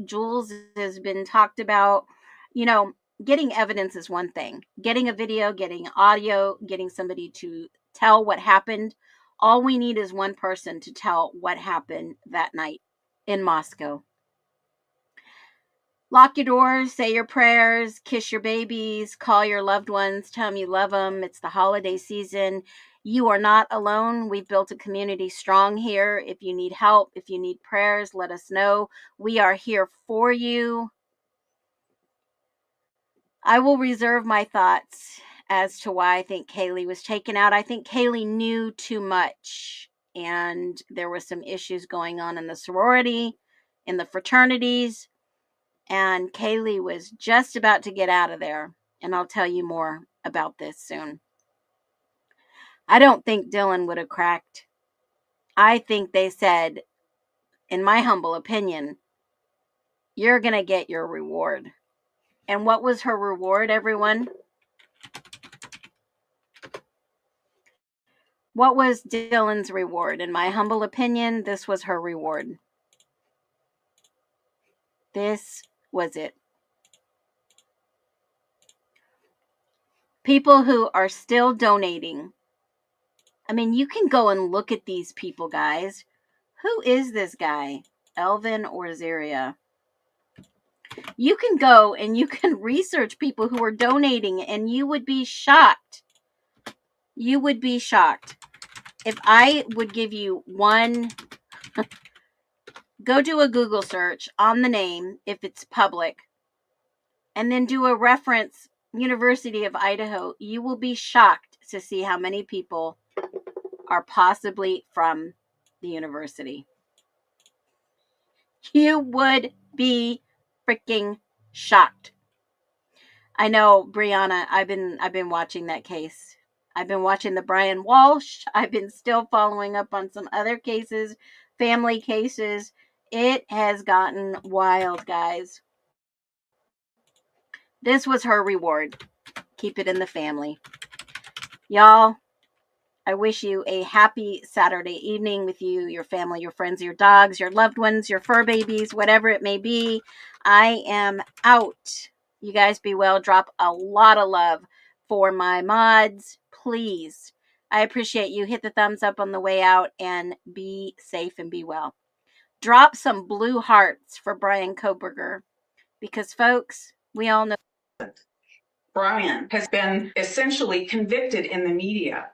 Jules has been talked about. You know, getting evidence is one thing. Getting a video, getting audio, getting somebody to tell what happened. All we need is one person to tell what happened that night in Moscow. Lock your doors, say your prayers, kiss your babies, call your loved ones, tell them you love them. It's the holiday season. You are not alone. We've built a community strong here. If you need help, if you need prayers, let us know. We are here for you. I will reserve my thoughts as to why I think Kaylee was taken out. I think Kaylee knew too much, and there were some issues going on in the sorority, in the fraternities. And Kaylee was just about to get out of there. And I'll tell you more about this soon. I don't think Dylan would have cracked. I think they said, in my humble opinion, you're going to get your reward. And what was her reward, everyone? What was Dylan's reward? In my humble opinion, this was her reward. This was it. People who are still donating. I mean, you can go and look at these people, guys. Who is this guy? Elvin or Zaria? You can go and you can research people who are donating, and you would be shocked. You would be shocked. If I would give you one, go do a Google search on the name, if it's public, and then do a reference, University of Idaho, you will be shocked to see how many people are possibly from the university. You would be freaking shocked. I know, Brianna, I've been watching that case. I've been watching the Brian Walsh. I've been still following up on some other cases, family cases. It has gotten wild, guys. This was her reward. Keep it in the family. Y'all, I wish you a happy Saturday evening with you, your family, your friends, your dogs, your loved ones, your fur babies, whatever it may be. I am out. You guys be well. Drop a lot of love for my mods, please. I appreciate you. Hit the thumbs up on the way out and be safe and be well. Drop some blue hearts for Brian Koberger because, folks, we all know Brian has been essentially convicted in the media.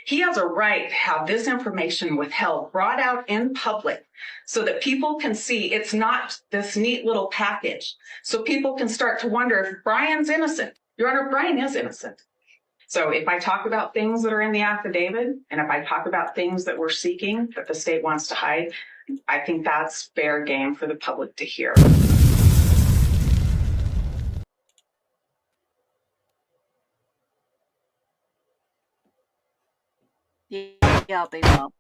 He has a right to have this information withheld, brought out in public so that people can see it's not this neat little package. So people can start to wonder if Brian's innocent. Your Honor, Brian is innocent. So if I talk about things that are in the affidavit, and if I talk about things that we're seeking that the state wants to hide, I think that's fair game for the public to hear. y'all be well.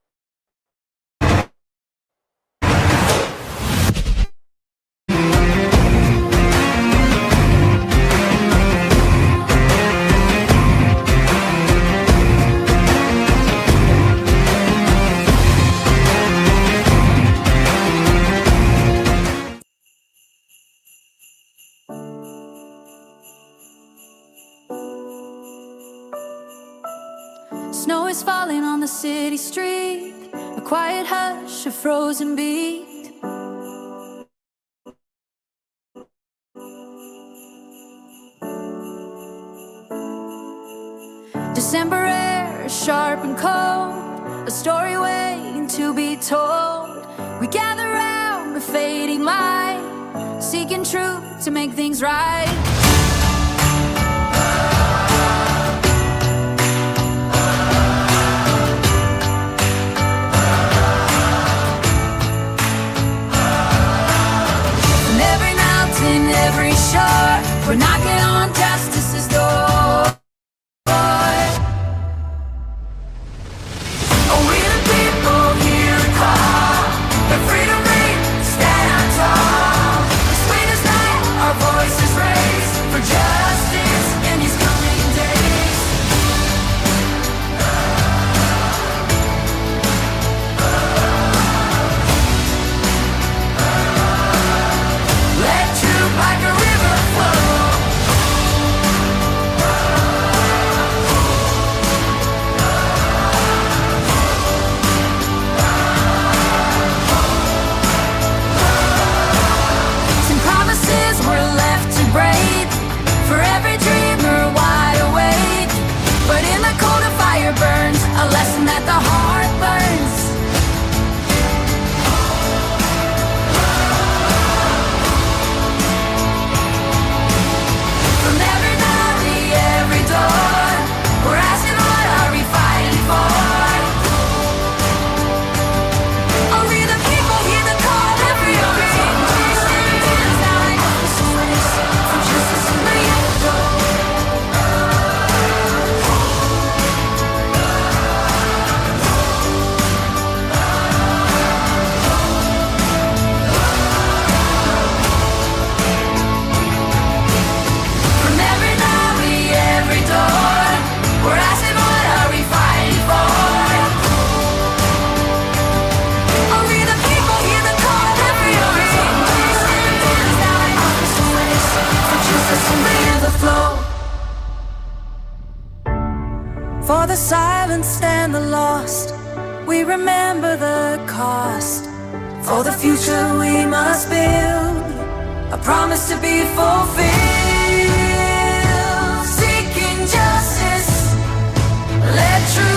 Snow is falling on the city street, a quiet hush, a frozen beat. December air is sharp and cold, a story waiting to be told. We gather round a fading light, seeking truth to make things right. Every shore, we're knocking on justice's door. Oh, we the people hear the call. The freedom ring, stand tall. The sweetest night, our voices raise for justice in these coming days. For the silenced and the lost, we remember the cost. For the future we must build a promise to be fulfilled. Seeking justice, let truth